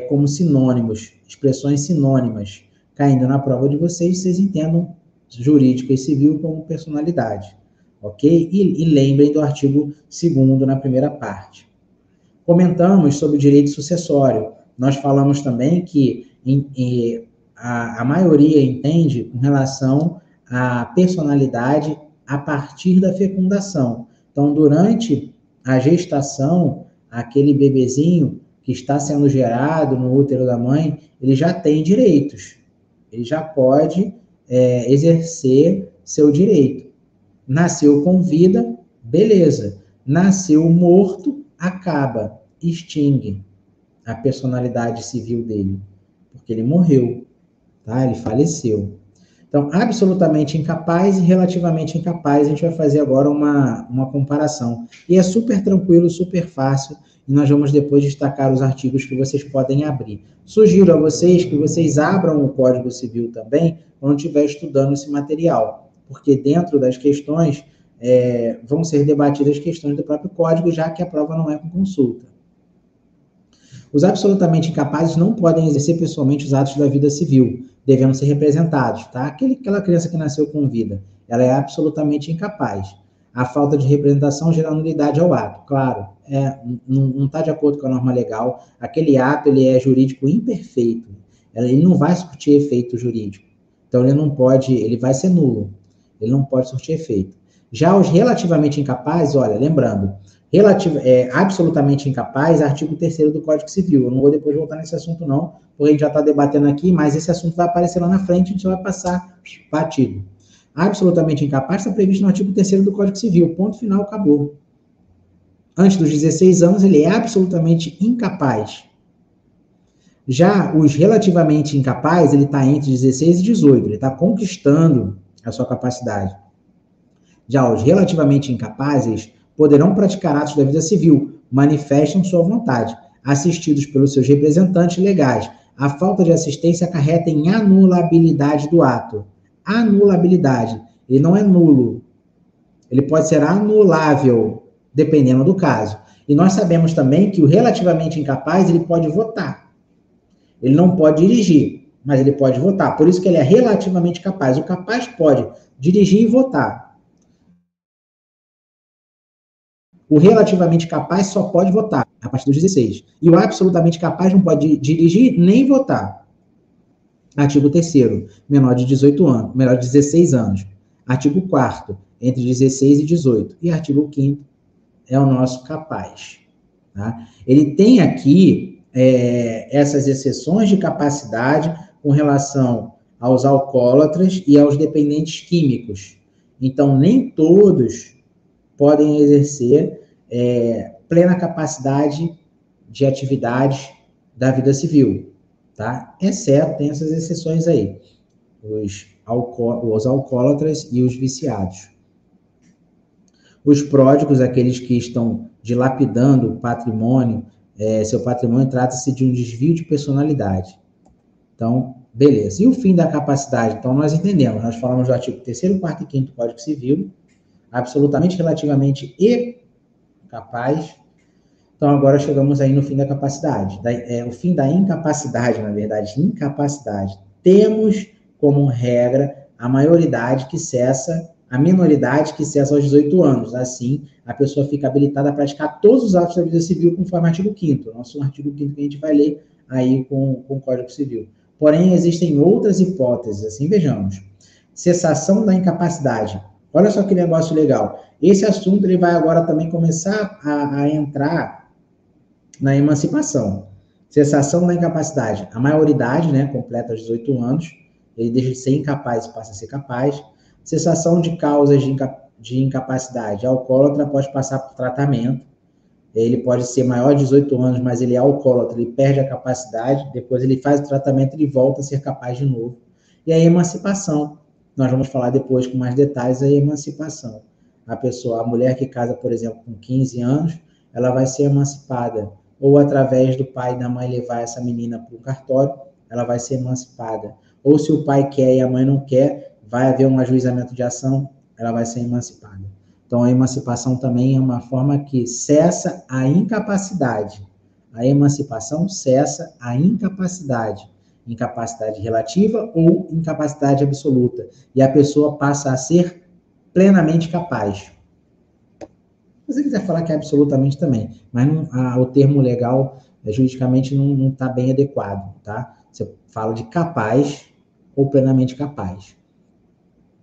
como sinônimos, expressões sinônimas. Caindo na prova de vocês entendam jurídica e civil como personalidade, ok? E lembrem do artigo 2º na primeira parte. Comentamos sobre o direito sucessório. Nós falamos também que a maioria entende com relação à personalidade a partir da fecundação. Então, durante a gestação, aquele bebezinho que está sendo gerado no útero da mãe, ele já tem direitos. Ele já pode exercer seu direito. Nasceu com vida, beleza. Nasceu morto, acaba, extingue a personalidade civil dele, porque ele morreu, tá? Ele faleceu. Então, absolutamente incapaz e relativamente incapaz, a gente vai fazer agora uma comparação. E é super tranquilo, super fácil, e nós vamos depois destacar os artigos que vocês podem abrir. Sugiro a vocês que vocês abram o Código Civil também, quando estiver estudando esse material, porque dentro das questões vão ser debatidas questões do próprio Código, já que a prova não é com consulta. Os absolutamente incapazes não podem exercer pessoalmente os atos da vida civil, devendo ser representados, tá? Aquela criança que nasceu com vida, ela é absolutamente incapaz. A falta de representação gera nulidade ao ato. Claro, não está de acordo com a norma legal, aquele ato ele é jurídico imperfeito, ele não vai surtir efeito jurídico. Então, ele vai ser nulo, ele não pode surtir efeito. Já os relativamente incapazes, olha, lembrando, absolutamente incapaz, artigo 3º do Código Civil. Eu não vou depois voltar nesse assunto não, porque a gente já está debatendo aqui, mas esse assunto vai aparecer lá na frente, a gente vai passar batido. Absolutamente incapaz está previsto no artigo 3º do Código Civil, ponto final, acabou. Antes dos 16 anos, ele é absolutamente incapaz. Já os relativamente incapazes, ele está entre 16 e 18, ele está conquistando a sua capacidade. Já os relativamente incapazes poderão praticar atos da vida civil, manifestam sua vontade, assistidos pelos seus representantes legais. A falta de assistência acarreta em anulabilidade do ato. Anulabilidade. Ele não é nulo. Ele pode ser anulável, dependendo do caso. E nós sabemos também que o relativamente incapaz, ele pode votar. Ele não pode dirigir, mas ele pode votar. Por isso que ele é relativamente capaz. O capaz pode dirigir e votar. O relativamente capaz só pode votar a partir dos 16. E o absolutamente capaz não pode dirigir nem votar. Artigo 3º, menor de 18 anos, menor de 16 anos. Artigo 4º, entre 16 e 18. E artigo 5º é o nosso capaz. Tá? Ele tem aqui essas exceções de capacidade com relação aos alcoólatras e aos dependentes químicos. Então, nem todos podem exercer plena capacidade de atividades da vida civil, tá? Exceto, tem essas exceções aí, os alcoólatras e os viciados. Os pródigos, aqueles que estão dilapidando o patrimônio, seu patrimônio, trata-se de um desvio de personalidade. Então, beleza. E o fim da capacidade? Então, nós entendemos, nós falamos do artigo 3º, 4º e 5º do Código Civil, absolutamente, relativamente e capaz. Então, agora chegamos aí no fim da capacidade. O fim da incapacidade, na verdade, incapacidade. Temos como regra a minoridade que cessa aos 18 anos. Assim, a pessoa fica habilitada a praticar todos os atos da vida civil conforme o artigo 5º. Nosso artigo 5º que a gente vai ler aí com o Código Civil. Porém, existem outras hipóteses, assim, vejamos. Cessação da incapacidade. Olha só que negócio legal. Esse assunto ele vai agora também começar a entrar na emancipação. Cessação da incapacidade. A maioridade, né, completa os 18 anos, ele deixa de ser incapaz e passa a ser capaz. Cessação de causas de incapacidade. Alcoólatra pode passar por tratamento. Ele pode ser maior de 18 anos, mas ele é alcoólatra, ele perde a capacidade, depois ele faz o tratamento e ele volta a ser capaz de novo. E a emancipação. Nós vamos falar depois com mais detalhes a emancipação. A mulher que casa, por exemplo, com 15 anos, ela vai ser emancipada. Ou através do pai e da mãe levar essa menina para o cartório, ela vai ser emancipada. Ou se o pai quer e a mãe não quer, vai haver um ajuizamento de ação, ela vai ser emancipada. Então, a emancipação também é uma forma que cessa a incapacidade. A emancipação cessa a incapacidade. Incapacidade relativa ou incapacidade absoluta. E a pessoa passa a ser plenamente capaz. Se você quiser falar que é absolutamente também, mas o termo legal, juridicamente, não está bem adequado, tá? Você fala de capaz ou plenamente capaz.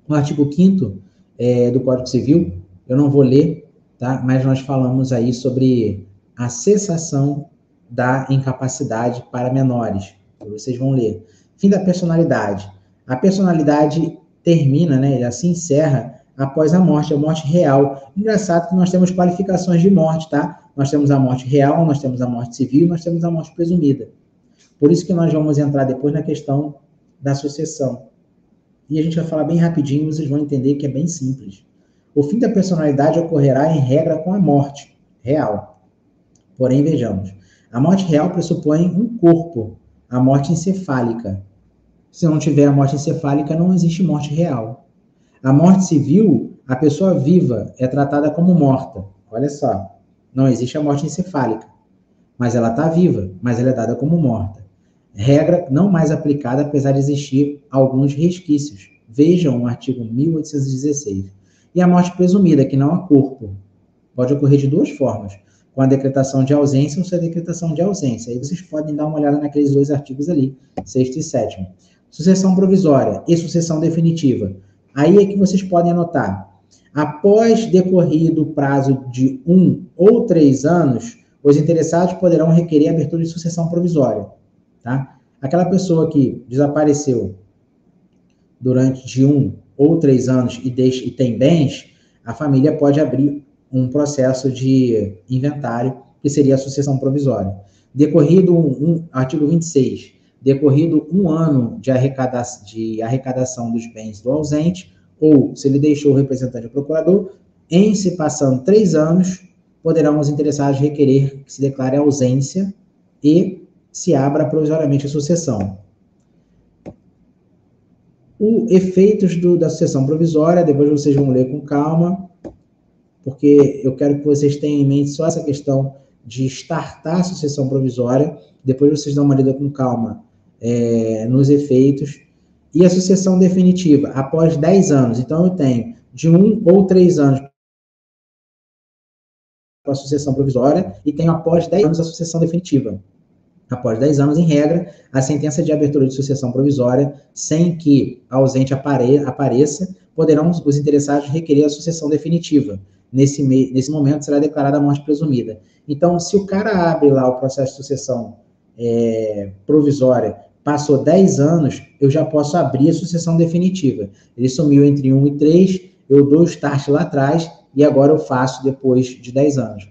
No artigo 5º do Código Civil, eu não vou ler, tá? Mas nós falamos aí sobre a cessação da incapacidade para menores. Vocês vão ler. Fim da personalidade. A personalidade termina, né? Ela se encerra após a morte real. Engraçado que nós temos qualificações de morte, tá? Nós temos a morte real, nós temos a morte civil, nós temos a morte presumida. Por isso que nós vamos entrar depois na questão da sucessão. E a gente vai falar bem rapidinho, vocês vão entender que é bem simples. O fim da personalidade ocorrerá em regra com a morte real. Porém, vejamos, a morte real pressupõe um corpo, a morte encefálica. Se não tiver a morte encefálica, não existe morte real. A morte civil, a pessoa viva é tratada como morta. Olha só, não existe a morte encefálica, mas ela está viva, mas ela é dada como morta. Regra não mais aplicada, apesar de existir alguns resquícios. Vejam o artigo 1816. E a morte presumida, que não há corpo. Pode ocorrer de duas formas, com a decretação de ausência ou sem a decretação de ausência. Aí vocês podem dar uma olhada naqueles dois artigos ali, 6º e 7º. Sucessão provisória e sucessão definitiva. Aí é que vocês podem anotar. Após decorrido o prazo de 1 ou 3 anos, os interessados poderão requerer a abertura de sucessão provisória. Tá? Aquela pessoa que desapareceu durante de 1 ou 3 anos e tem bens, a família pode abrir um processo de inventário, que seria a sucessão provisória. Decorrido artigo 26, decorrido 1 ano de arrecadação dos bens do ausente, ou se ele deixou o representante ou procurador, em se passando 3 anos, poderão os interessados requerer que se declare ausência e se abra provisoriamente a sucessão. Os efeitos da sucessão provisória, depois vocês vão ler com calma, porque eu quero que vocês tenham em mente só essa questão de startar a sucessão provisória, depois vocês dão uma lida com calma nos efeitos, e a sucessão definitiva, após 10 anos. Então, eu tenho de 1 ou 3 anos para a sucessão provisória, e tenho após 10 anos a sucessão definitiva. Após 10 anos, em regra, a sentença de abertura de sucessão provisória, sem que a ausente apareça, poderão os interessados requerer a sucessão definitiva. Nesse momento, será declarada a morte presumida. Então, se o cara abre lá o processo de sucessão provisória, passou 10 anos, eu já posso abrir a sucessão definitiva. Ele sumiu entre 1 e 3, eu dou o start lá atrás, e agora eu faço depois de 10 anos.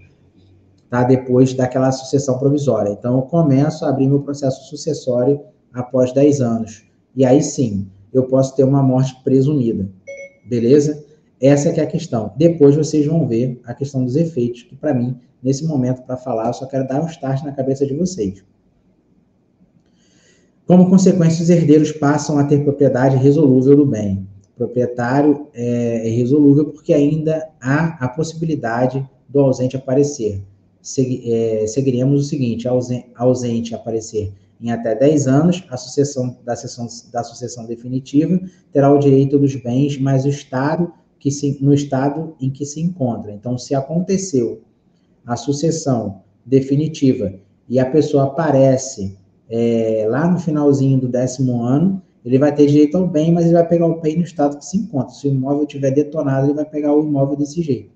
tá? Depois daquela sucessão provisória. Então, eu começo a abrir meu processo sucessório após 10 anos. E aí sim, eu posso ter uma morte presumida. Beleza? Essa que é a questão. Depois vocês vão ver a questão dos efeitos, que para mim, nesse momento, para falar, eu só quero dar um start na cabeça de vocês. Como consequência, os herdeiros passam a ter propriedade resolúvel do bem. O proprietário é resolúvel porque ainda há a possibilidade do ausente aparecer. Seguiremos o seguinte: ausente aparecer em até 10 anos, a sucessão da sucessão definitiva terá o direito dos bens, mas no estado em que se encontra. Então, se aconteceu a sucessão definitiva e a pessoa aparece lá no finalzinho do 10º ano, ele vai ter direito ao bem, mas ele vai pegar o bem no estado que se encontra. Se o imóvel estiver detonado, ele vai pegar o imóvel desse jeito.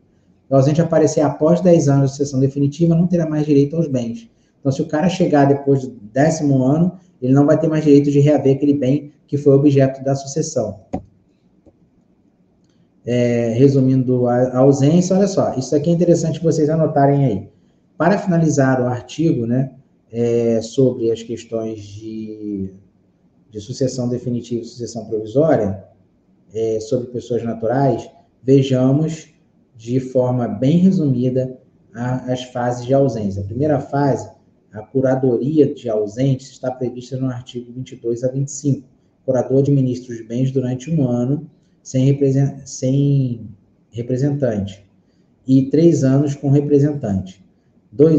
O ausente aparecer após 10 anos de sucessão definitiva, não terá mais direito aos bens. Então, se o cara chegar depois do 10º ano, ele não vai ter mais direito de reaver aquele bem que foi objeto da sucessão. Resumindo a ausência, olha só, isso aqui é interessante vocês anotarem aí. Para finalizar o artigo, né, sobre as questões de sucessão definitiva e sucessão provisória, sobre pessoas naturais, vejamos de forma bem resumida as fases de ausência. A primeira fase, a curadoria de ausentes, está prevista no artigo 22 a 25. O curador administra os bens durante 1 ano sem representante e 3 anos com representante.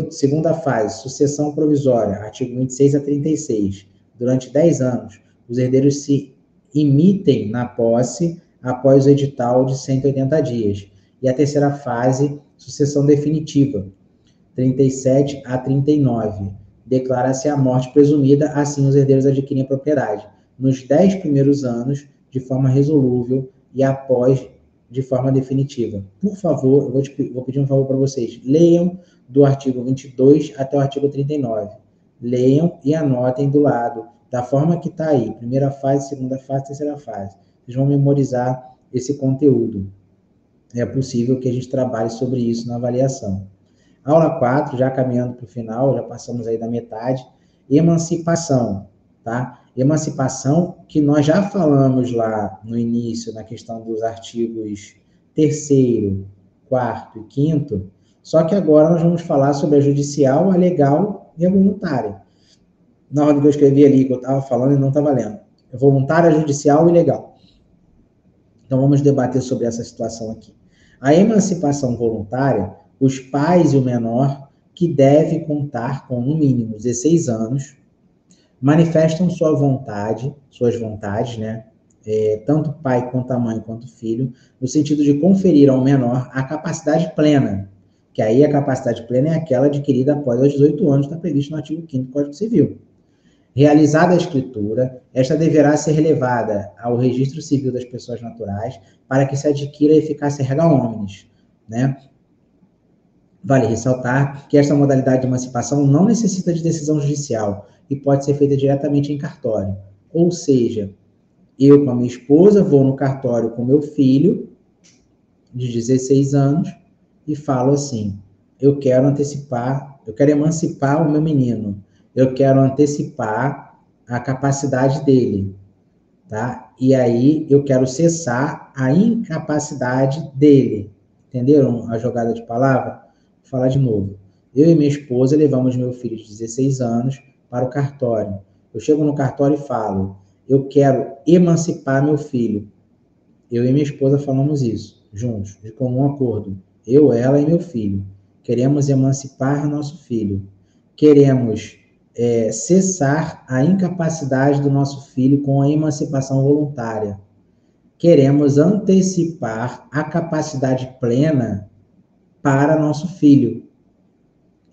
Segunda fase, sucessão provisória, artigo 26 a 36. Durante 10 anos, os herdeiros se imitem na posse após o edital de 180 dias. E a terceira fase, sucessão definitiva, 37 a 39. Declara-se a morte presumida, assim os herdeiros adquirem a propriedade. Nos 10 primeiros anos, de forma resolúvel, e após, de forma definitiva. Por favor, eu vou pedir um favor para vocês. Leiam do artigo 22 até o artigo 39. Leiam e anotem do lado, da forma que está aí. Primeira fase, segunda fase, terceira fase. Vocês vão memorizar esse conteúdo. É possível que a gente trabalhe sobre isso na avaliação. Aula 4, já caminhando para o final, já passamos aí da metade. Emancipação, tá? Emancipação, que nós já falamos lá no início, na questão dos artigos 3º, 4º e 5º, só que agora nós vamos falar sobre a judicial, a legal e a voluntária. Na hora que eu escrevi ali, que eu estava falando e não estava lendo. Voluntária, judicial e legal. Então, vamos debater sobre essa situação aqui. A emancipação voluntária, os pais e o menor, que deve contar com, no mínimo, 16 anos, manifestam suas vontades, né? Tanto o pai quanto a mãe quanto o filho, no sentido de conferir ao menor a capacidade plena, que aí a capacidade plena é aquela adquirida após os 18 anos, está previsto no artigo 5º do Código Civil. Realizada a escritura, esta deverá ser relevada ao registro civil das pessoas naturais para que se adquira a eficácia erga omnes, né? Vale ressaltar que esta modalidade de emancipação não necessita de decisão judicial e pode ser feita diretamente em cartório. Ou seja, eu com a minha esposa vou no cartório com meu filho de 16 anos e falo assim: eu quero emancipar o meu menino, eu quero antecipar a capacidade dele, tá? E aí eu quero cessar a incapacidade dele. Entenderam a jogada de palavra? Vou falar de novo. Eu e minha esposa levamos meu filho de 16 anos para o cartório. Eu chego no cartório e falo: eu quero emancipar meu filho. Eu e minha esposa falamos isso, juntos, de comum acordo. Eu, ela e meu filho. Queremos emancipar nosso filho. Queremos cessar a incapacidade do nosso filho com a emancipação voluntária. Queremos antecipar a capacidade plena para nosso filho,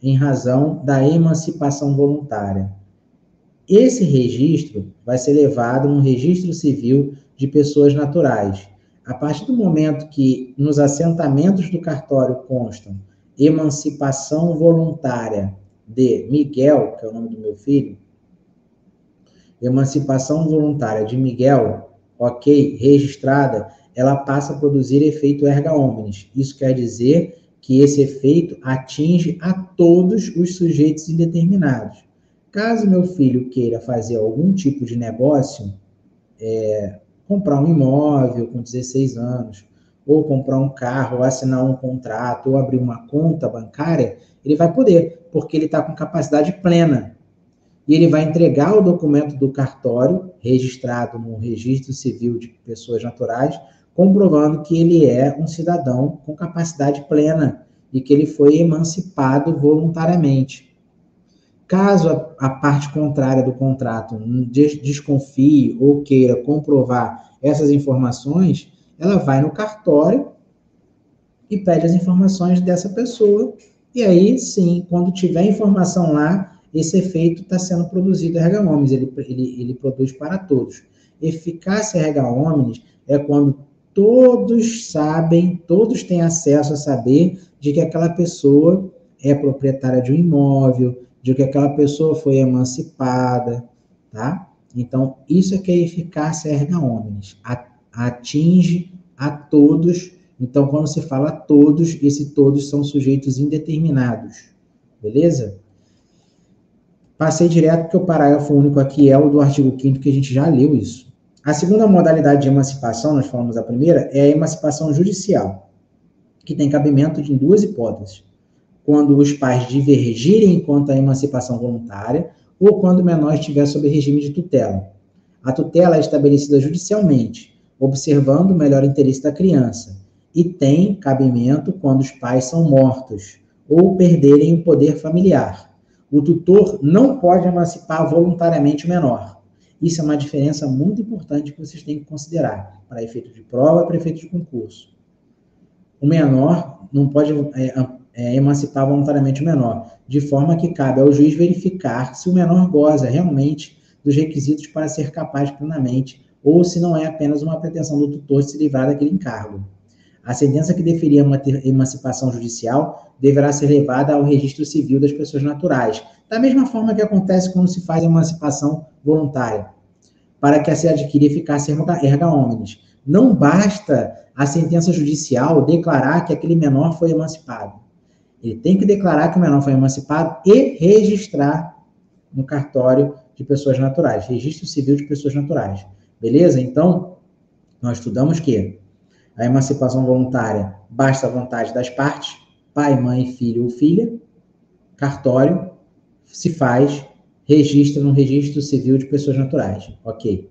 em razão da emancipação voluntária. Esse registro vai ser levado no registro civil de pessoas naturais. A partir do momento que nos assentamentos do cartório constam emancipação voluntária de Miguel, que é o nome do meu filho, emancipação voluntária de Miguel, ok, registrada, ela passa a produzir efeito erga omnes. Isso quer dizer que esse efeito atinge a todos os sujeitos indeterminados. Caso meu filho queira fazer algum tipo de negócio, comprar um imóvel com 16 anos, ou comprar um carro, ou assinar um contrato, ou abrir uma conta bancária, ele vai poder, porque ele está com capacidade plena. E ele vai entregar o documento do cartório, registrado no Registro Civil de Pessoas Naturais, comprovando que ele é um cidadão com capacidade plena e que ele foi emancipado voluntariamente. Caso a parte contrária do contrato desconfie ou queira comprovar essas informações, ela vai no cartório e pede as informações dessa pessoa. E aí, sim, quando tiver informação lá, esse efeito está sendo produzido erga omnes, ele produz para todos. Eficácia erga omnes é quando todos sabem, todos têm acesso a saber de que aquela pessoa é proprietária de um imóvel, de que aquela pessoa foi emancipada, tá? Então, isso é que é eficácia erga omnes, atinge a todos. Então, quando se fala todos, esse todos são sujeitos indeterminados, beleza? Passei direto porque o parágrafo único aqui é o do artigo 5º, que a gente já leu isso. A segunda modalidade de emancipação, nós falamos a primeira, é a emancipação judicial, que tem cabimento em duas hipóteses. Quando os pais divergirem quanto à emancipação voluntária ou quando o menor estiver sob regime de tutela. A tutela é estabelecida judicialmente, observando o melhor interesse da criança, e tem cabimento quando os pais são mortos ou perderem o poder familiar. O tutor não pode emancipar voluntariamente o menor. Isso é uma diferença muito importante que vocês têm que considerar para efeito de prova, para efeito de concurso. O menor não pode emancipar voluntariamente o menor, de forma que cabe ao juiz verificar se o menor goza realmente dos requisitos para ser capaz plenamente, ou se não é apenas uma pretensão do tutor de se livrar daquele encargo. A sentença que deferir uma emancipação judicial deverá ser levada ao registro civil das pessoas naturais, da mesma forma que acontece quando se faz a emancipação voluntária, para que se adquira eficácia erga omnes. Não basta a sentença judicial declarar que aquele menor foi emancipado. Ele tem que declarar que o menor foi emancipado e registrar no cartório de pessoas naturais, registro civil de pessoas naturais. Beleza? Então, nós estudamos que a emancipação voluntária basta a vontade das partes, pai, mãe, filho ou filha, cartório, se faz, registra no registro civil de pessoas naturais. Ok.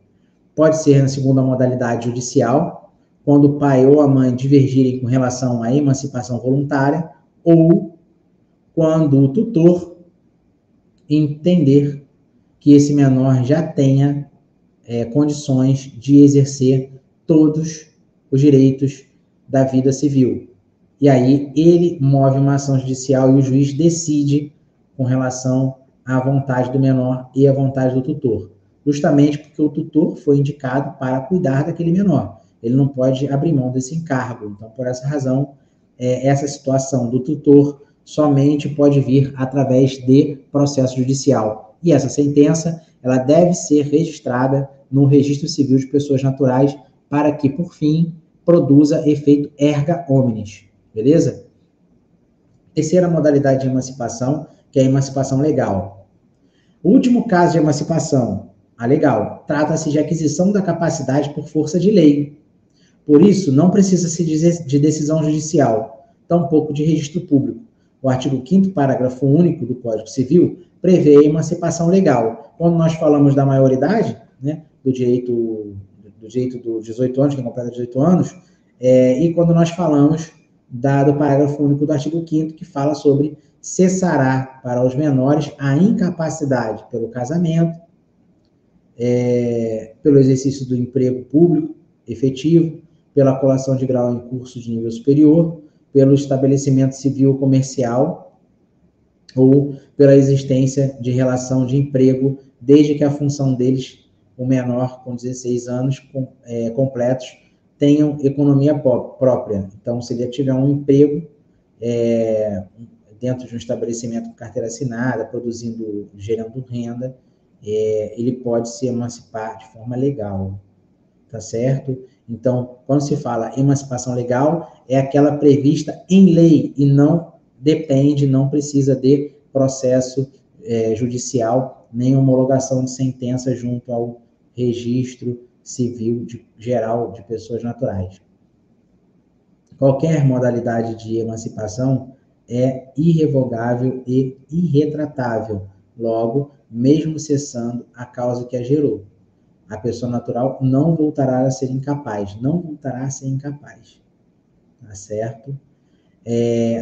Pode ser na segunda modalidade judicial, quando o pai ou a mãe divergirem com relação à emancipação voluntária, ou quando o tutor entender que esse menor já tenha condições de exercer todos os direitos da vida civil. E aí ele move uma ação judicial e o juiz decide com relação à vontade do menor e à vontade do tutor. Justamente porque o tutor foi indicado para cuidar daquele menor. Ele não pode abrir mão desse encargo. Então, por essa razão, essa situação do tutor somente pode vir através de processo judicial. E essa sentença, ela deve ser registrada no Registro Civil de Pessoas Naturais para que, por fim, produza efeito erga omnes. Beleza? Terceira modalidade de emancipação, que é a emancipação legal. O último caso de emancipação, a legal, trata-se de aquisição da capacidade por força de lei. Por isso, não precisa-se de decisão judicial, tampouco de registro público. O artigo 5º, parágrafo único do Código Civil, prevê a emancipação legal. Quando nós falamos da maioridade, né, do direito dos 18 anos, quem completa 18 anos, e quando nós falamos do parágrafo único do artigo 5º, que fala sobre cessará para os menores a incapacidade pelo casamento, pelo exercício do emprego público efetivo, pela colação de grau em curso de nível superior, pelo estabelecimento civil ou comercial ou pela existência de relação de emprego, desde que a função deles, o menor com 16 anos completos, tenham economia própria. Então, se ele tiver um emprego dentro de um estabelecimento com carteira assinada, gerando renda, ele pode se emancipar de forma legal. tá certo? Então, quando se fala emancipação legal, é aquela prevista em lei e não depende, não precisa de processo judicial, nem homologação de sentença junto ao registro civil geral de pessoas naturais. Qualquer modalidade de emancipação é irrevogável e irretratável, logo, mesmo cessando a causa que a gerou. A pessoa natural não voltará a ser incapaz, tá certo?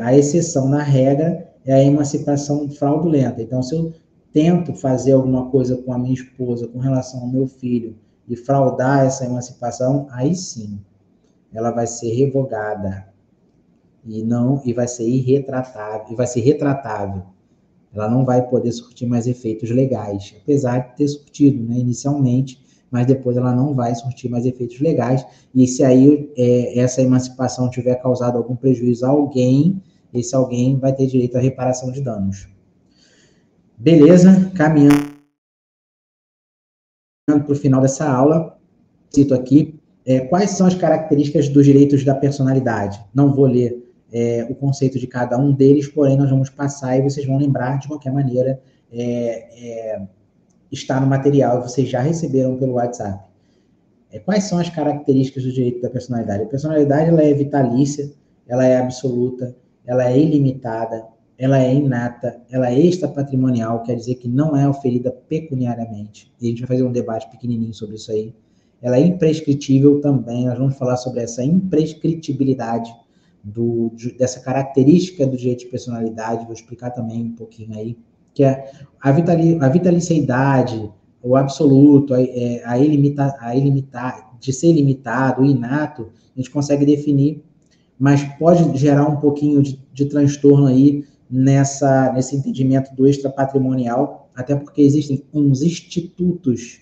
A exceção na regra é a emancipação fraudulenta. Então, se eu tento fazer alguma coisa com a minha esposa com relação ao meu filho e fraudar essa emancipação, aí sim, ela vai ser revogada e vai ser retratável. Ela não vai poder surtir mais efeitos legais, apesar de ter surtido, né, inicialmente, mas depois ela não vai surtir mais efeitos legais. E se aí essa emancipação tiver causado algum prejuízo a alguém, esse alguém vai ter direito à reparação de danos. Beleza? Caminhando para o final dessa aula, cito aqui quais são as características dos direitos da personalidade. Não vou ler o conceito de cada um deles, porém nós vamos passar e vocês vão lembrar, de qualquer maneira, está no material, vocês já receberam pelo WhatsApp. Quais são as características do direito da personalidade? A personalidade ela é vitalícia, ela é absoluta, ela é ilimitada, ela é inata, ela é extrapatrimonial, quer dizer que não é oferida pecuniariamente. E a gente vai fazer um debate pequenininho sobre isso aí. Ela é imprescritível também, nós vamos falar sobre essa imprescritibilidade dessa característica do direito de personalidade, vou explicar também um pouquinho aí, que é a vitaliciedade, o absoluto, de ser ilimitado, o inato, a gente consegue definir, mas pode gerar um pouquinho de transtorno aí nesse entendimento do extrapatrimonial, até porque existem uns institutos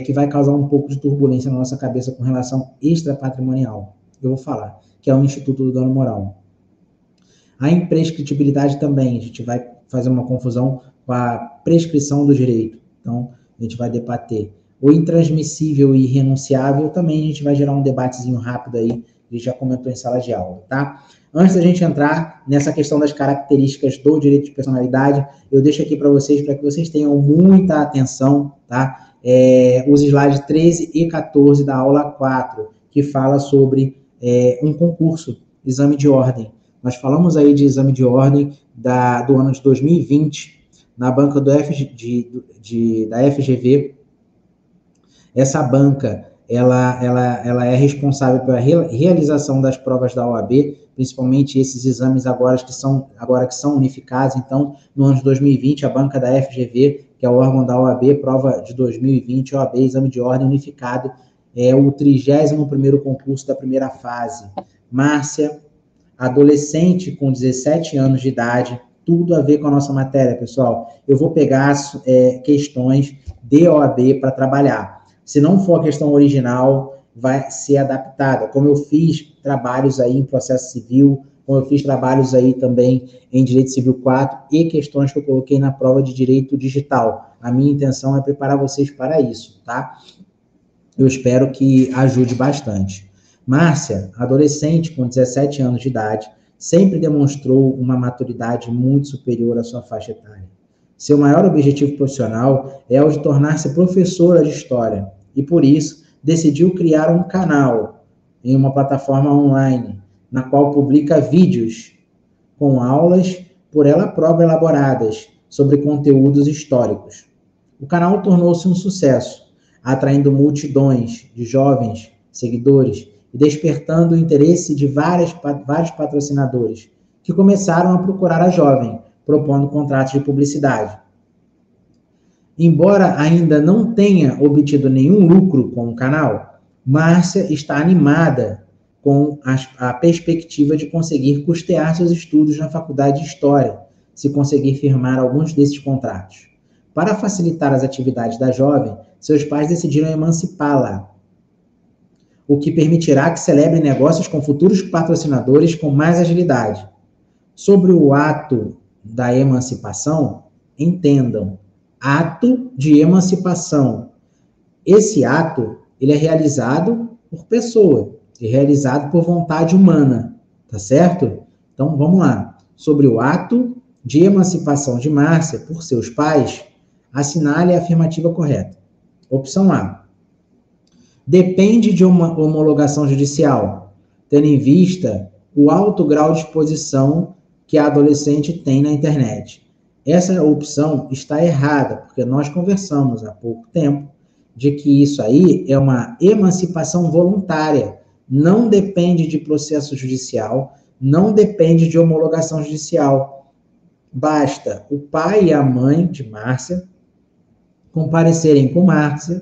que vai causar um pouco de turbulência na nossa cabeça com relação extrapatrimonial. Eu vou falar, que é o Instituto do Dano Moral. A imprescritibilidade também, a gente vai fazer uma confusão com a prescrição do direito. Então, a gente vai debater. O intransmissível e irrenunciável também a gente vai gerar um debatezinho rápido aí, a gente já comentou em sala de aula, tá? Antes da gente entrar nessa questão das características do direito de personalidade, eu deixo aqui para que vocês tenham muita atenção, tá? Os slides 13 e 14 da aula 4, que fala sobre um concurso, exame de ordem. Nós falamos aí de exame de ordem do ano de 2020, na banca da FGV. Essa banca, ela é responsável pela realização das provas da OAB, principalmente esses exames agora que são unificados. Então, no ano de 2020, a banca da FGV, que é o órgão da OAB, prova de 2020, OAB, exame de ordem unificado, é o 31º concurso da primeira fase. Márcia, adolescente com 17 anos de idade, tudo a ver com a nossa matéria, pessoal. Eu vou pegar questões de OAB para trabalhar. Se não for a questão original, vai ser adaptada. Como eu fiz trabalhos aí em processo civil, como eu fiz trabalhos aí também em Direito Civil 4 e questões que eu coloquei na prova de Direito Digital. A minha intenção é preparar vocês para isso, tá? Eu espero que ajude bastante. Márcia, adolescente com 17 anos de idade, sempre demonstrou uma maturidade muito superior à sua faixa etária. Seu maior objetivo profissional é o de tornar-se professora de história e, por isso, decidiu criar um canal em uma plataforma online, na qual publica vídeos com aulas por ela própria elaboradas sobre conteúdos históricos. O canal tornou-se um sucesso, atraindo multidões de jovens seguidores e despertando o interesse de vários patrocinadores, que começaram a procurar a jovem, propondo contratos de publicidade. Embora ainda não tenha obtido nenhum lucro com o canal, Márcia está animada com a perspectiva de conseguir custear seus estudos na Faculdade de História, se conseguir firmar alguns desses contratos. Para facilitar as atividades da jovem, seus pais decidiram emancipá-la, o que permitirá que celebre negócios com futuros patrocinadores com mais agilidade. Sobre o ato da emancipação, entendam, ato de emancipação. esse ato, ele é realizado por pessoa, é realizado por vontade humana, tá certo? Então, vamos lá. Sobre o ato de emancipação de Márcia por seus pais, assinale a afirmativa correta. Opção A. Depende de uma homologação judicial, tendo em vista o alto grau de exposição que a adolescente tem na internet. Essa opção está errada, porque nós conversamos há pouco tempo de que isso aí é uma emancipação voluntária, não depende de processo judicial, não depende de homologação judicial. Basta o pai e a mãe de Márcia comparecerem com Márcia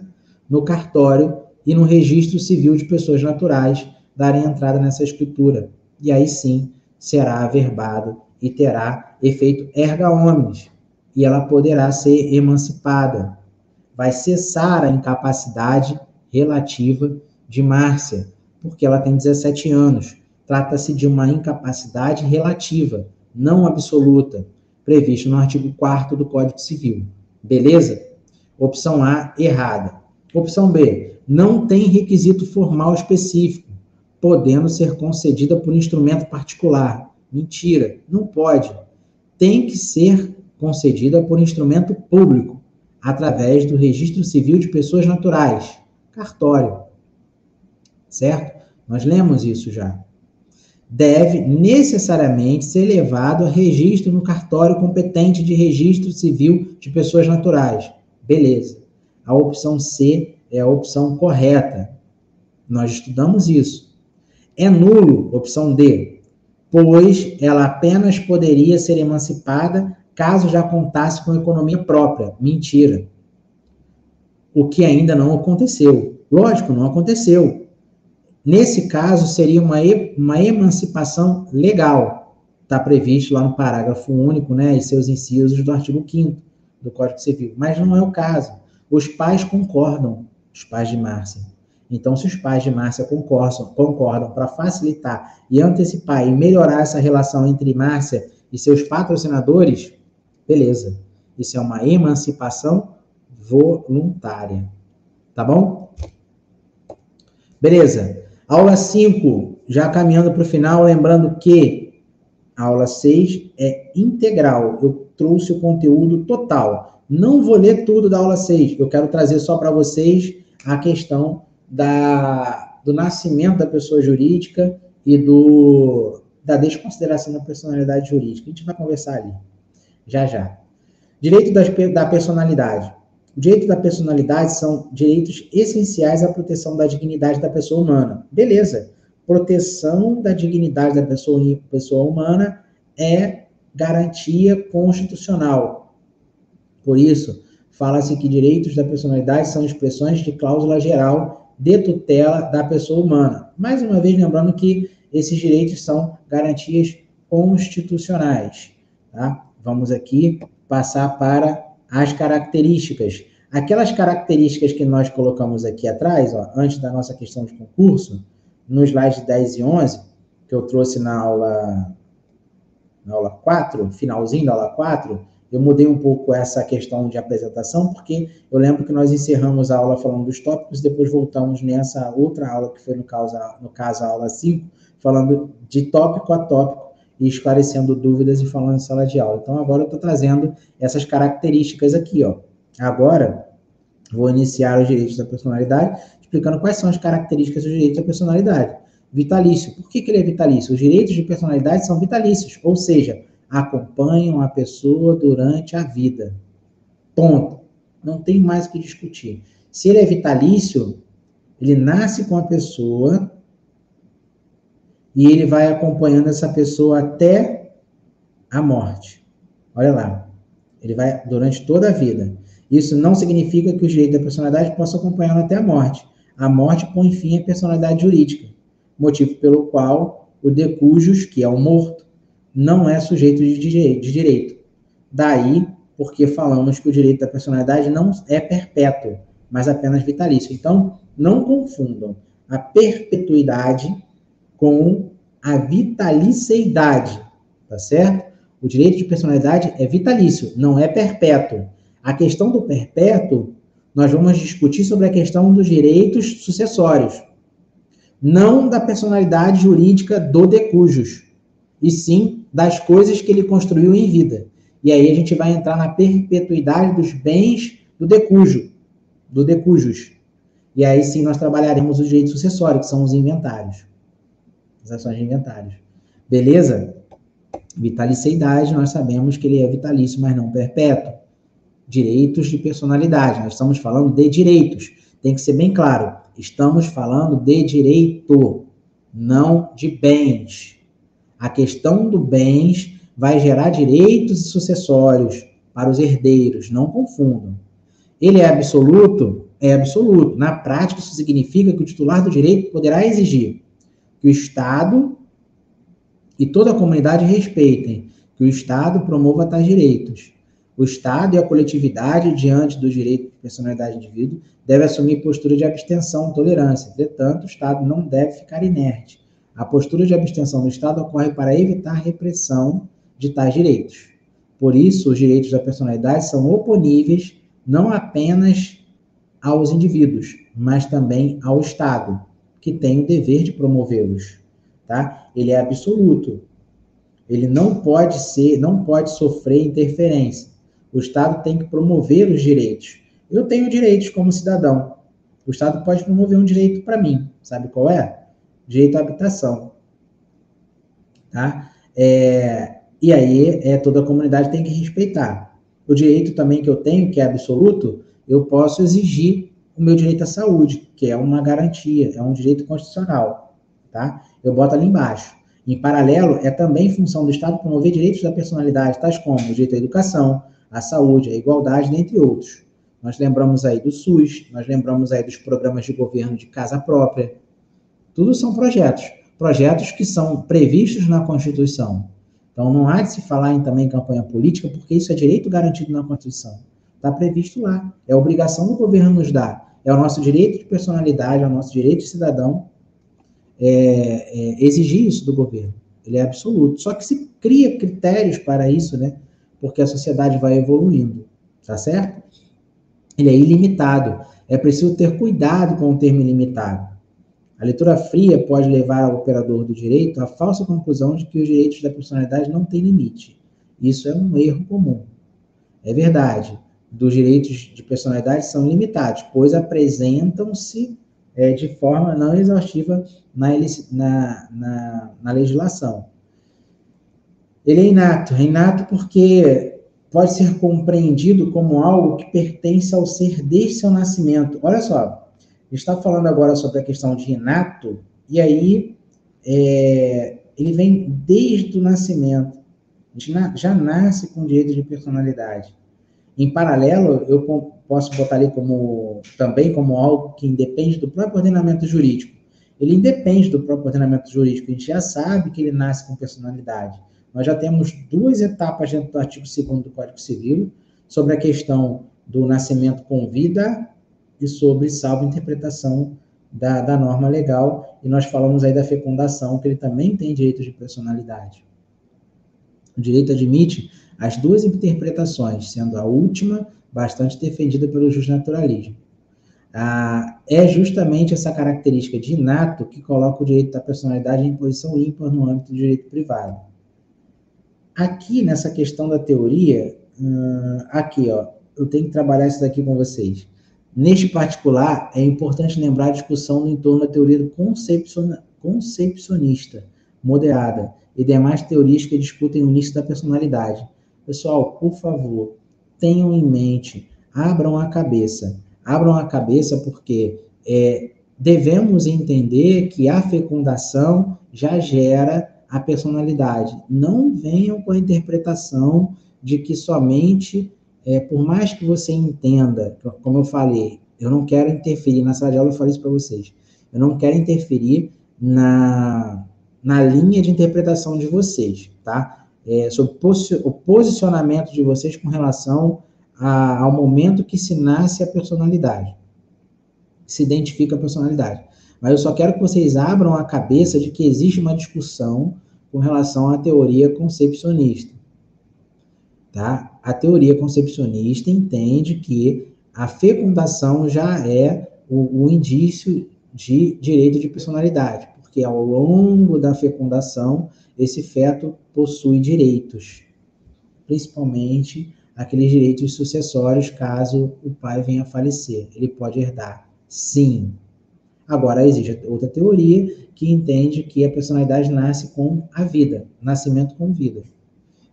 no cartório e no registro civil de pessoas naturais, darem entrada nessa escritura. E aí sim será averbado e terá efeito erga omnes, e ela poderá ser emancipada. Vai cessar a incapacidade relativa de Márcia, porque ela tem 17 anos. Trata-se de uma incapacidade relativa, não absoluta, previsto no artigo 4º do Código Civil. Beleza? Opção A, errada. Opção B, não tem requisito formal específico, podendo ser concedida por instrumento particular. Mentira, não pode. Tem que ser concedida por instrumento público, através do Registro Civil de Pessoas Naturais, cartório. Certo? Nós lemos isso já. Deve necessariamente ser levado a registro no cartório competente de Registro Civil de Pessoas Naturais. Beleza. A opção C é a opção correta. Nós estudamos isso. É nulo, opção D, pois ela apenas poderia ser emancipada caso já contasse com economia própria. Mentira. O que ainda não aconteceu. Lógico, não aconteceu. Nesse caso, seria uma emancipação legal. Está previsto lá no parágrafo único, né, e seus incisos do artigo 5º do Código Civil. Mas não é o caso. Os pais concordam, os pais de Márcia. Então, se os pais de Márcia concordam para facilitar e antecipar e melhorar essa relação entre Márcia e seus patrocinadores, beleza. Isso é uma emancipação voluntária. Tá bom? Beleza. Aula 5, já caminhando para o final, lembrando que a aula 6 é integral. Eu trouxe o conteúdo total. Não vou ler tudo da aula 6. Eu quero trazer só para vocês a questão do nascimento da pessoa jurídica e da desconsideração da personalidade jurídica. A gente vai conversar ali, já. Direito da personalidade. O direito da personalidade são direitos essenciais à proteção da dignidade da pessoa humana. Beleza. Proteção da dignidade da pessoa humana é garantia constitucional. Por isso, fala-se que direitos da personalidade são expressões de cláusula geral de tutela da pessoa humana. Mais uma vez, lembrando que esses direitos são garantias constitucionais. Tá? Vamos aqui passar para as características. Aquelas características que nós colocamos aqui atrás, ó, antes da nossa questão de concurso, nos slides 10 e 11, que eu trouxe na aula 4, finalzinho da aula 4, eu mudei um pouco essa questão de apresentação, porque eu lembro que nós encerramos a aula falando dos tópicos, depois voltamos nessa outra aula, que foi, no caso, a aula 5, falando de tópico a tópico, e esclarecendo dúvidas e falando em sala de aula. Então, agora eu estou trazendo essas características aqui, ó. Agora, vou iniciar os direitos da personalidade, explicando quais são as características dos direitos da personalidade. Vitalício. Por que ele é vitalício? Os direitos de personalidade são vitalícios, ou seja, acompanham a pessoa durante a vida. Ponto. Não tem mais o que discutir. Se ele é vitalício, ele nasce com a pessoa e ele vai acompanhando essa pessoa até a morte. Olha lá. Ele vai durante toda a vida. Isso não significa que os direitos da personalidade possam acompanhá-lo até a morte. A morte põe fim à personalidade jurídica, motivo pelo qual o de cujus, que é o morto, não é sujeito de direito. Daí, porque falamos que o direito da personalidade não é perpétuo, mas apenas vitalício. Então, não confundam a perpetuidade com a vitaliceidade, tá certo? O direito de personalidade é vitalício, não é perpétuo. A questão do perpétuo nós vamos discutir sobre a questão dos direitos sucessórios, não da personalidade jurídica do decujus, e sim das coisas que ele construiu em vida. E aí a gente vai entrar na perpetuidade dos bens do decujus. E aí sim nós trabalharemos os direitos sucessórios, que são os inventários, as ações de inventários. Beleza? Vitaliciedade, nós sabemos que ele é vitalício, mas não perpétuo. Direitos de personalidade, nós estamos falando de direitos. Tem que ser bem claro, estamos falando de direito, não de bens. A questão do bens vai gerar direitos sucessórios para os herdeiros, não confundam. Ele é absoluto? É absoluto. Na prática, isso significa que o titular do direito poderá exigir que o Estado e toda a comunidade respeitem, que o Estado promova tais direitos. O Estado e a coletividade, diante do direito de personalidade do indivíduo, devem assumir postura de abstenção, tolerância. Entretanto, o Estado não deve ficar inerte. A postura de abstenção do Estado ocorre para evitar a repressão de tais direitos. Por isso, os direitos da personalidade são oponíveis não apenas aos indivíduos, mas também ao Estado, que tem o dever de promovê-los. Tá? Ele é absoluto. Ele não pode sofrer interferência. O Estado tem que promover os direitos. Eu tenho direitos como cidadão. O Estado pode promover um direito para mim. Sabe qual é? Direito à habitação. Tá? E aí, toda a comunidade tem que respeitar. O direito também que eu tenho, que é absoluto, eu posso exigir o meu direito à saúde, que é uma garantia, é um direito constitucional. Tá? Eu boto ali embaixo. Em paralelo, é também função do Estado promover direitos da personalidade, tais como o direito à educação, à saúde, à igualdade, dentre outros. Nós lembramos aí do SUS, nós lembramos aí dos programas de governo de casa própria. Tudo são projetos que são previstos na Constituição. Então, não há de se falar também em campanha política, porque isso é direito garantido na Constituição. Está previsto lá. É a obrigação do governo nos dar. É o nosso direito de personalidade, é o nosso direito de cidadão exigir isso do governo. Ele é absoluto. Só que se cria critérios para isso, né? Porque a sociedade vai evoluindo. Tá certo? Ele é ilimitado. É preciso ter cuidado com o termo ilimitado. A leitura fria pode levar ao operador do direito à falsa conclusão de que os direitos da personalidade não têm limite. Isso é um erro comum. É verdade. Dos direitos de personalidade são limitados, pois apresentam-se de forma não exaustiva na legislação. Ele é inato porque pode ser compreendido como algo que pertence ao ser desde seu nascimento. Olha só, está falando agora sobre a questão de inato, e aí ele vem desde o nascimento. A gente já nasce com direito de personalidade. Em paralelo, eu posso botar ali também como algo que independe do próprio ordenamento jurídico. Ele independe do próprio ordenamento jurídico. A gente já sabe que ele nasce com personalidade. Nós já temos 2 etapas dentro do artigo 2º do Código Civil sobre a questão do nascimento com vida e sobre salvo interpretação da norma legal. E nós falamos aí da fecundação, que ele também tem direito de personalidade. O direito admite as 2 interpretações, sendo a última bastante defendida pelo justnaturalismo. É justamente essa característica de inato que coloca o direito da personalidade em posição ímpar no âmbito do direito privado. Aqui, nessa questão da teoria, eu tenho que trabalhar isso daqui com vocês. Neste particular, é importante lembrar a discussão em torno da teoria do concepcionista moderada e demais teorias que discutem o início da personalidade. Pessoal, por favor, tenham em mente, abram a cabeça porque devemos entender que a fecundação já gera a personalidade. Não venham com a interpretação de que somente, por mais que você entenda, como eu falei, eu não quero interferir, na sala de aula eu falei isso para vocês, eu não quero interferir na linha de interpretação de vocês, tá? Sobre o posicionamento de vocês com relação ao momento que se nasce a personalidade, se identifica a personalidade. Mas eu só quero que vocês abram a cabeça de que existe uma discussão com relação à teoria concepcionista. Tá? A teoria concepcionista entende que A fecundação já é o indício de direito de personalidade, porque ao longo da fecundação, esse feto possui direitos, principalmente aqueles direitos sucessórios, caso o pai venha a falecer. Ele pode herdar, sim. Agora, existe outra teoria que entende que a personalidade nasce com a vida, nascimento com vida.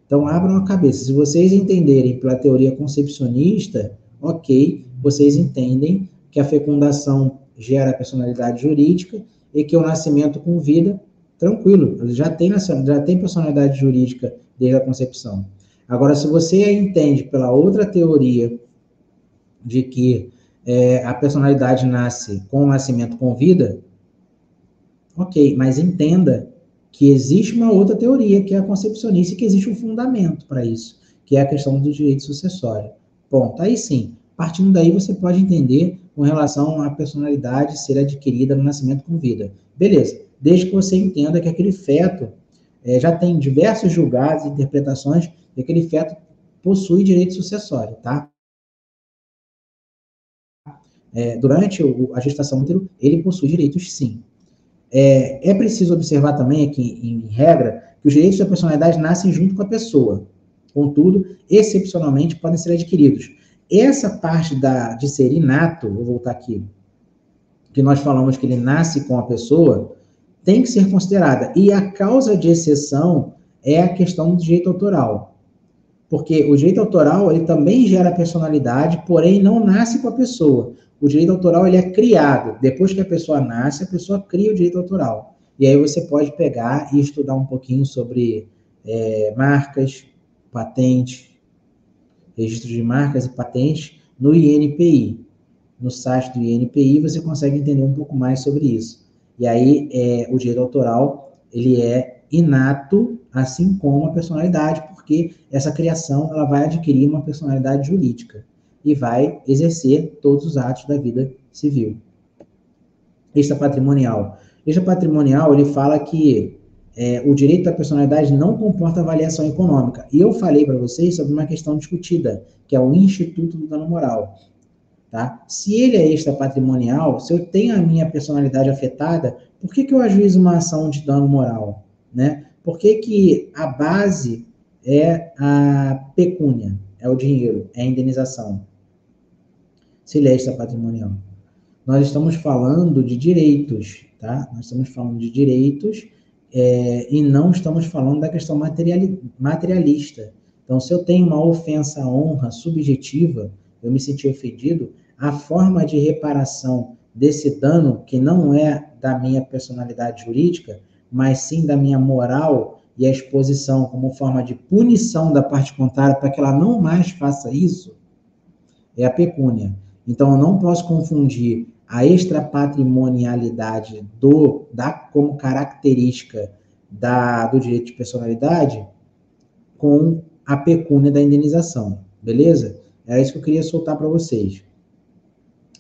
Então, abram a cabeça. Se vocês entenderem pela teoria concepcionista, ok, vocês entendem que a fecundação gera a personalidade jurídica e que o nascimento com vida, tranquilo, já tem personalidade jurídica desde a concepção. Agora, se você entende pela outra teoria de que a personalidade nasce com o nascimento com vida, ok, mas entenda que existe uma outra teoria, que é a concepcionista, e que existe um fundamento para isso, que é a questão do direito sucessório. Ponto. Aí sim, partindo daí você pode entender com relação à personalidade ser adquirida no nascimento com vida. Beleza, desde que você entenda que aquele feto já tem diversos julgados e interpretações de que aquele feto possui direito sucessório, tá? Durante a gestação do útero, ele possui direitos sim. É preciso observar também aqui, em regra, que os direitos da personalidade nascem junto com a pessoa. Contudo, excepcionalmente, podem ser adquiridos. Essa parte de ser inato, vou voltar aqui, que nós falamos que ele nasce com a pessoa, tem que ser considerada. E a causa de exceção é a questão do direito autoral. Porque o direito autoral, ele também gera personalidade, porém não nasce com a pessoa. O direito autoral, ele é criado. Depois que a pessoa nasce, a pessoa cria o direito autoral. E aí você pode pegar e estudar um pouquinho sobre marcas, patentes, registro de marcas e patentes no INPI. No site do INPI você consegue entender um pouco mais sobre isso. E aí o direito autoral, ele é inato, assim como a personalidade, porque essa criação ela vai adquirir uma personalidade jurídica e vai exercer todos os atos da vida civil. Extra patrimonial. Extra patrimonial, ele fala que o direito da personalidade não comporta avaliação econômica. E eu falei para vocês sobre uma questão discutida, que é o Instituto do Dano Moral. Tá? Se ele é extra patrimonial, se eu tenho a minha personalidade afetada, por que eu ajuizo uma ação de dano moral? Né? Por que a base é a pecúnia, é o dinheiro, é a indenização? Se ele é extra patrimonial. Nós estamos falando de direitos, tá? Nós estamos falando de direitos e não estamos falando da questão materialista. Então, se eu tenho uma ofensa à honra subjetiva, eu me senti ofendido, a forma de reparação desse dano, que não é da minha personalidade jurídica, mas sim da minha moral e a exposição como forma de punição da parte contrária para que ela não mais faça isso, é a pecúnia. Então, eu não posso confundir a extrapatrimonialidade como característica do direito de personalidade com a pecúnia da indenização, beleza? Era isso que eu queria soltar para vocês.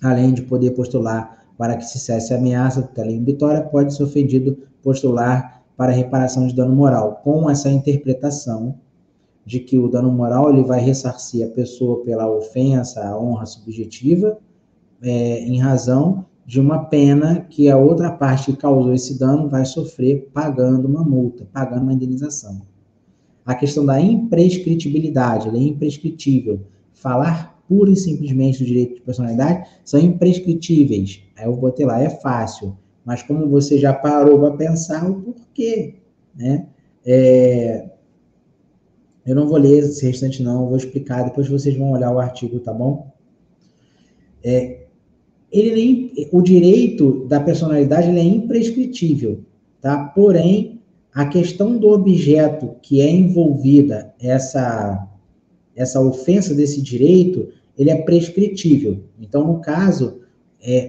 Além de poder postular para que se cesse a ameaça tutela inibitória, pode ser ofendido postular para reparação de dano moral, com essa interpretação de que o dano moral ele vai ressarcir a pessoa pela ofensa à honra subjetiva, em razão de uma pena que a outra parte que causou esse dano vai sofrer pagando uma multa, pagando uma indenização. A questão da imprescritibilidade, ela é imprescritível. Falar pura e simplesmente do direito de personalidade são imprescritíveis. Aí eu botei lá, é fácil. Mas como você já parou para pensar o porquê, né? Eu não vou ler esse restante não, eu vou explicar, depois vocês vão olhar o artigo, tá bom? O direito da personalidade ele é imprescritível, tá? Porém, a questão do objeto que é envolvida, essa ofensa desse direito, ele é prescritível. Então, no caso,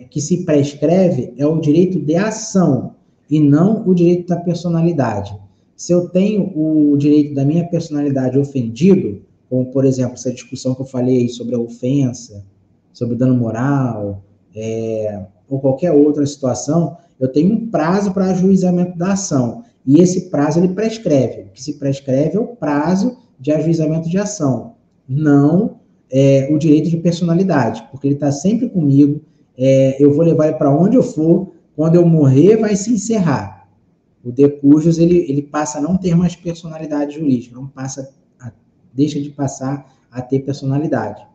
que se prescreve é o direito de ação e não o direito da personalidade. Se eu tenho o direito da minha personalidade ofendido, como, por exemplo, essa discussão que eu falei sobre a ofensa, sobre o dano moral, ou qualquer outra situação, eu tenho um prazo para ajuizamento da ação. E esse prazo, ele prescreve. O que se prescreve é o prazo de ajuizamento de ação, não o direito de personalidade, porque ele está sempre comigo, eu vou levar ele para onde eu for, quando eu morrer vai se encerrar. O de cujos, ele passa a não ter mais personalidade jurídica, deixa de passar a ter personalidade,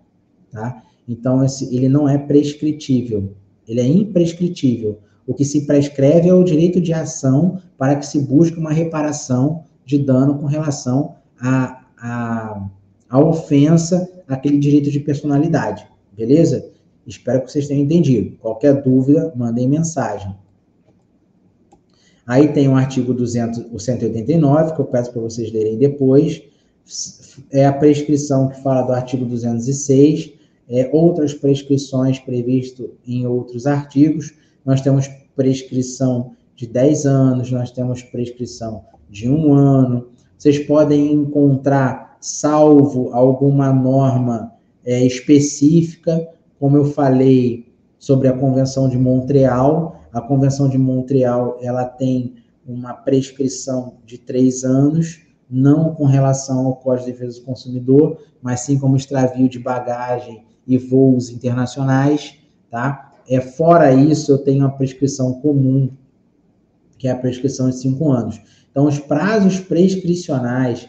tá? Então, ele não é prescritível, ele é imprescritível. O que se prescreve é o direito de ação para que se busque uma reparação de dano com relação à ofensa àquele direito de personalidade, beleza? Espero que vocês tenham entendido. Qualquer dúvida, mandem mensagem. Aí tem o artigo 189, que eu peço para vocês lerem depois. É a prescrição que fala do artigo 206, outras prescrições previstas em outros artigos. Nós temos prescrição de 10 anos, nós temos prescrição de 1 ano. Vocês podem encontrar, salvo alguma norma específica, como eu falei sobre a Convenção de Montreal. A Convenção de Montreal, ela tem uma prescrição de 3 anos, não com relação ao Código de Defesa do Consumidor, mas sim como extravio de bagagem e voos internacionais, tá? Fora isso, eu tenho a prescrição comum, que é a prescrição de 5 anos. Então, os prazos prescricionais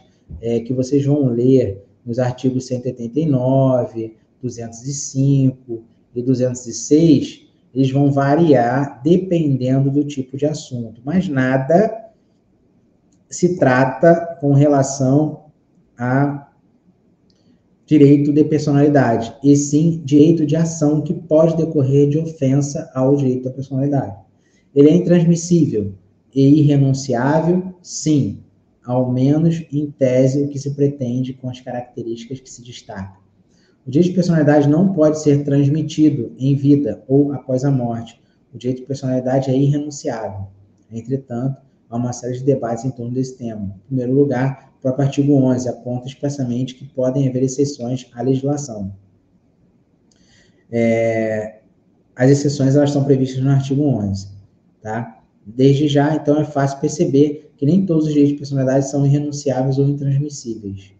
que vocês vão ler nos artigos 189, 205 e 206, eles vão variar dependendo do tipo de assunto, mas nada se trata com relação a direito de personalidade, e sim direito de ação que pode decorrer de ofensa ao direito da personalidade. Ele é intransmissível e irrenunciável? Sim, ao menos em tese o que se pretende com as características que se destacam. O direito de personalidade não pode ser transmitido em vida ou após a morte. O direito de personalidade é irrenunciável. Entretanto, há uma série de debates em torno desse tema. Em primeiro lugar, o próprio artigo 11 aponta expressamente que podem haver exceções à legislação. As exceções, elas estão previstas no artigo 11, tá? Desde já, então, é fácil perceber que nem todos os direitos de personalidade são irrenunciáveis ou intransmissíveis.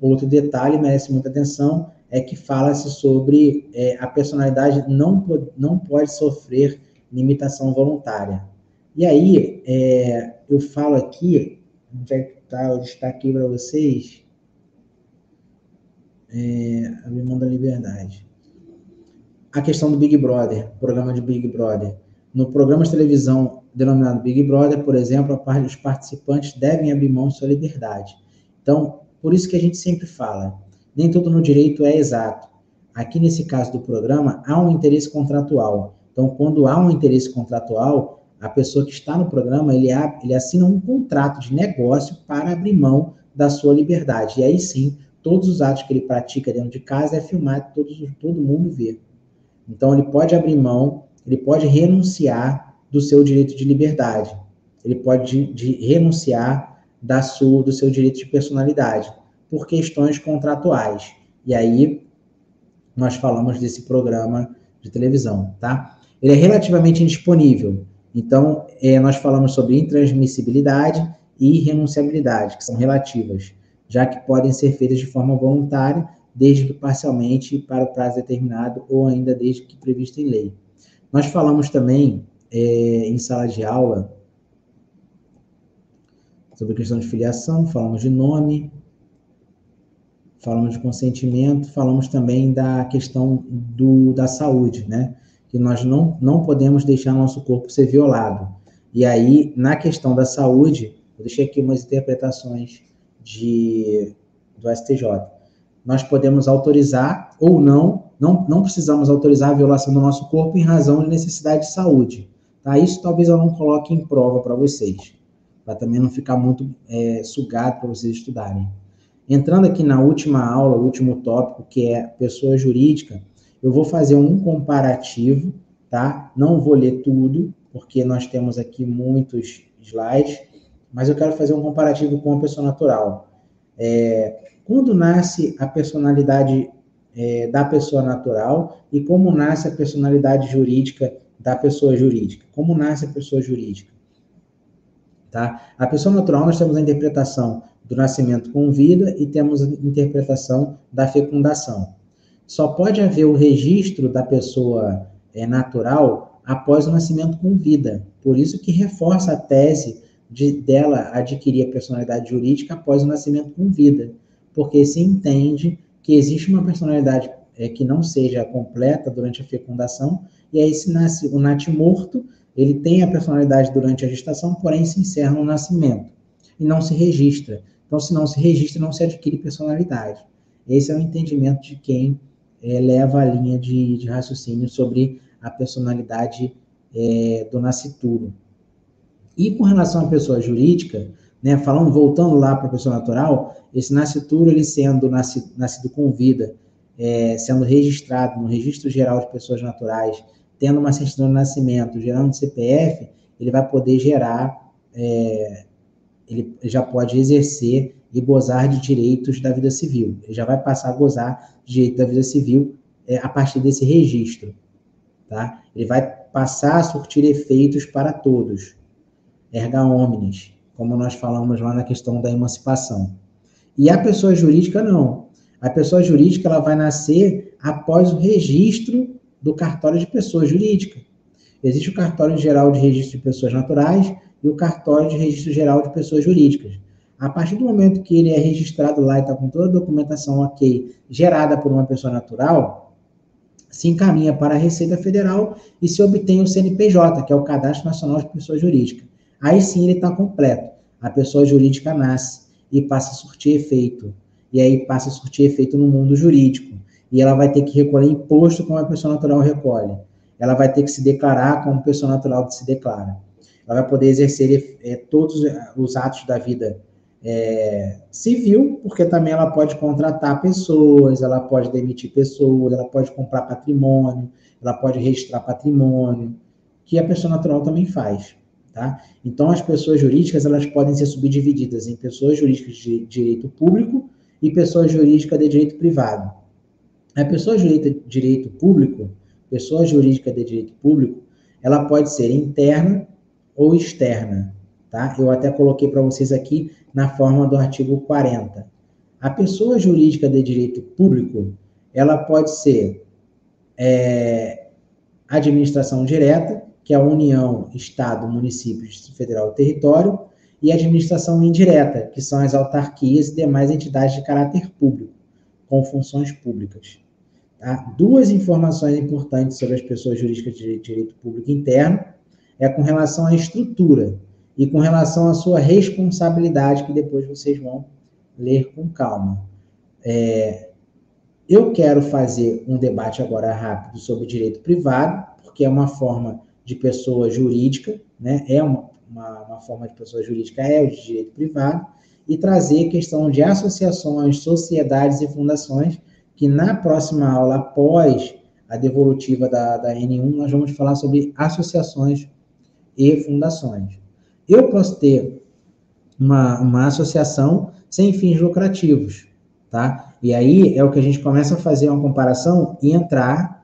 Outro detalhe merece muita atenção, é que fala-se sobre a personalidade não pode sofrer limitação voluntária. E aí, eu falo aqui, onde é que está? Eu destaquei para vocês, abrir mão da liberdade. A questão do Big Brother, programa de Big Brother. No programa de televisão denominado Big Brother, por exemplo, os participantes devem abrir mão de sua liberdade. Então, por isso que a gente sempre fala, nem tudo no direito é exato. Aqui, nesse caso do programa, há um interesse contratual. Então, quando há um interesse contratual, a pessoa que está no programa, ele assina um contrato de negócio para abrir mão da sua liberdade. E aí sim, todos os atos que ele pratica dentro de casa é filmado, todo mundo vê. Então, ele pode abrir mão, ele pode renunciar do seu direito de liberdade. Ele pode renunciar do seu direito de personalidade, por questões contratuais. E aí, nós falamos desse programa de televisão, tá? Ele é relativamente indisponível. Então, nós falamos sobre intransmissibilidade e irrenunciabilidade, que são relativas, já que podem ser feitas de forma voluntária, desde que parcialmente para o prazo determinado ou ainda desde que previsto em lei. Nós falamos também, em sala de aula, sobre a questão de filiação, falamos de nome, falamos de consentimento, falamos também da questão da saúde, né? Que nós não podemos deixar nosso corpo ser violado. E aí, na questão da saúde, eu deixei aqui umas interpretações do STJ. Nós podemos autorizar ou não precisamos autorizar a violação do nosso corpo em razão de necessidade de saúde. Tá? Isso talvez eu não coloque em prova para vocês, para também não ficar muito sugado para vocês estudarem. Entrando aqui na última aula, o último tópico, que é pessoa jurídica, eu vou fazer um comparativo, tá? Não vou ler tudo, porque nós temos aqui muitos slides, mas eu quero fazer um comparativo com a pessoa natural. Quando nasce a personalidade da pessoa natural e como nasce a personalidade jurídica da pessoa jurídica? Como nasce a pessoa jurídica? Tá? A pessoa natural, nós temos a interpretação do nascimento com vida e temos a interpretação da fecundação. só pode haver o registro da pessoa natural após o nascimento com vida. Por isso que reforça a tese dela adquirir a personalidade jurídica após o nascimento com vida, porque se entende que existe uma personalidade que não seja completa durante a fecundação, e aí se nasce o natimorto, ele tem a personalidade durante a gestação, porém se encerra no nascimento, e não se registra. Então, se não se registra, não se adquire personalidade. Esse é o entendimento de quem leva a linha de raciocínio sobre a personalidade do nascituro. E com relação à pessoa jurídica, né, voltando lá para a pessoa natural, esse nascituro, ele sendo nascido com vida, sendo registrado no Registro Geral de Pessoas Naturais, tendo uma certidão de nascimento, gerando CPF, ele vai poder gerar, ele já pode exercer e gozar de direitos da vida civil. Ele já vai passar a gozar de direito da vida civil a partir desse registro. Tá? Ele vai passar a surtir efeitos para todos. Erga omnes, como nós falamos lá na questão da emancipação. E a pessoa jurídica, não. A pessoa jurídica, ela vai nascer após o registro do cartório de pessoa jurídica. Existe o cartório geral de registro de pessoas naturais e o cartório de registro geral de pessoas jurídicas. A partir do momento que ele é registrado lá e está com toda a documentação ok, gerada por uma pessoa natural, se encaminha para a Receita Federal e se obtém o CNPJ, que é o Cadastro Nacional de Pessoa Jurídica. Aí sim ele está completo. A pessoa jurídica nasce e passa a surtir efeito. E aí passa a surtir efeito no mundo jurídico. E ela vai ter que recolher imposto como a pessoa natural recolhe. Ela vai ter que se declarar como pessoa natural se declara. Ela vai poder exercer todos os atos da vida civil, porque também ela pode contratar pessoas, ela pode demitir pessoas, ela pode comprar patrimônio, ela pode registrar patrimônio, que a pessoa natural também faz. Tá? Então, as pessoas jurídicas, elas podem ser subdivididas em pessoas jurídicas de direito público e pessoas jurídicas de direito privado. A pessoa jurídica de direito público, pessoa jurídica de direito público, ela pode ser interna ou externa. Tá? Eu até coloquei para vocês aqui na forma do artigo 40. A pessoa jurídica de direito público, ela pode ser administração direta, que é a União, Estado, Município, Distrito Federal e Território, e administração indireta, que são as autarquias e demais entidades de caráter público, com funções públicas. Tá? Duas informações importantes sobre as pessoas jurídicas de direito público interno com relação à estrutura e com relação à sua responsabilidade, que depois vocês vão ler com calma. Eu quero fazer um debate agora rápido sobre direito privado, porque é uma forma de pessoa jurídica, né? É uma forma de pessoa jurídica, é o de direito privado, e trazer a questão de associações, sociedades e fundações, que na próxima aula, após a devolutiva da N1, nós vamos falar sobre associações e fundações. Eu posso ter uma associação sem fins lucrativos, tá? E aí é o que a gente começa a fazer uma comparação e entrar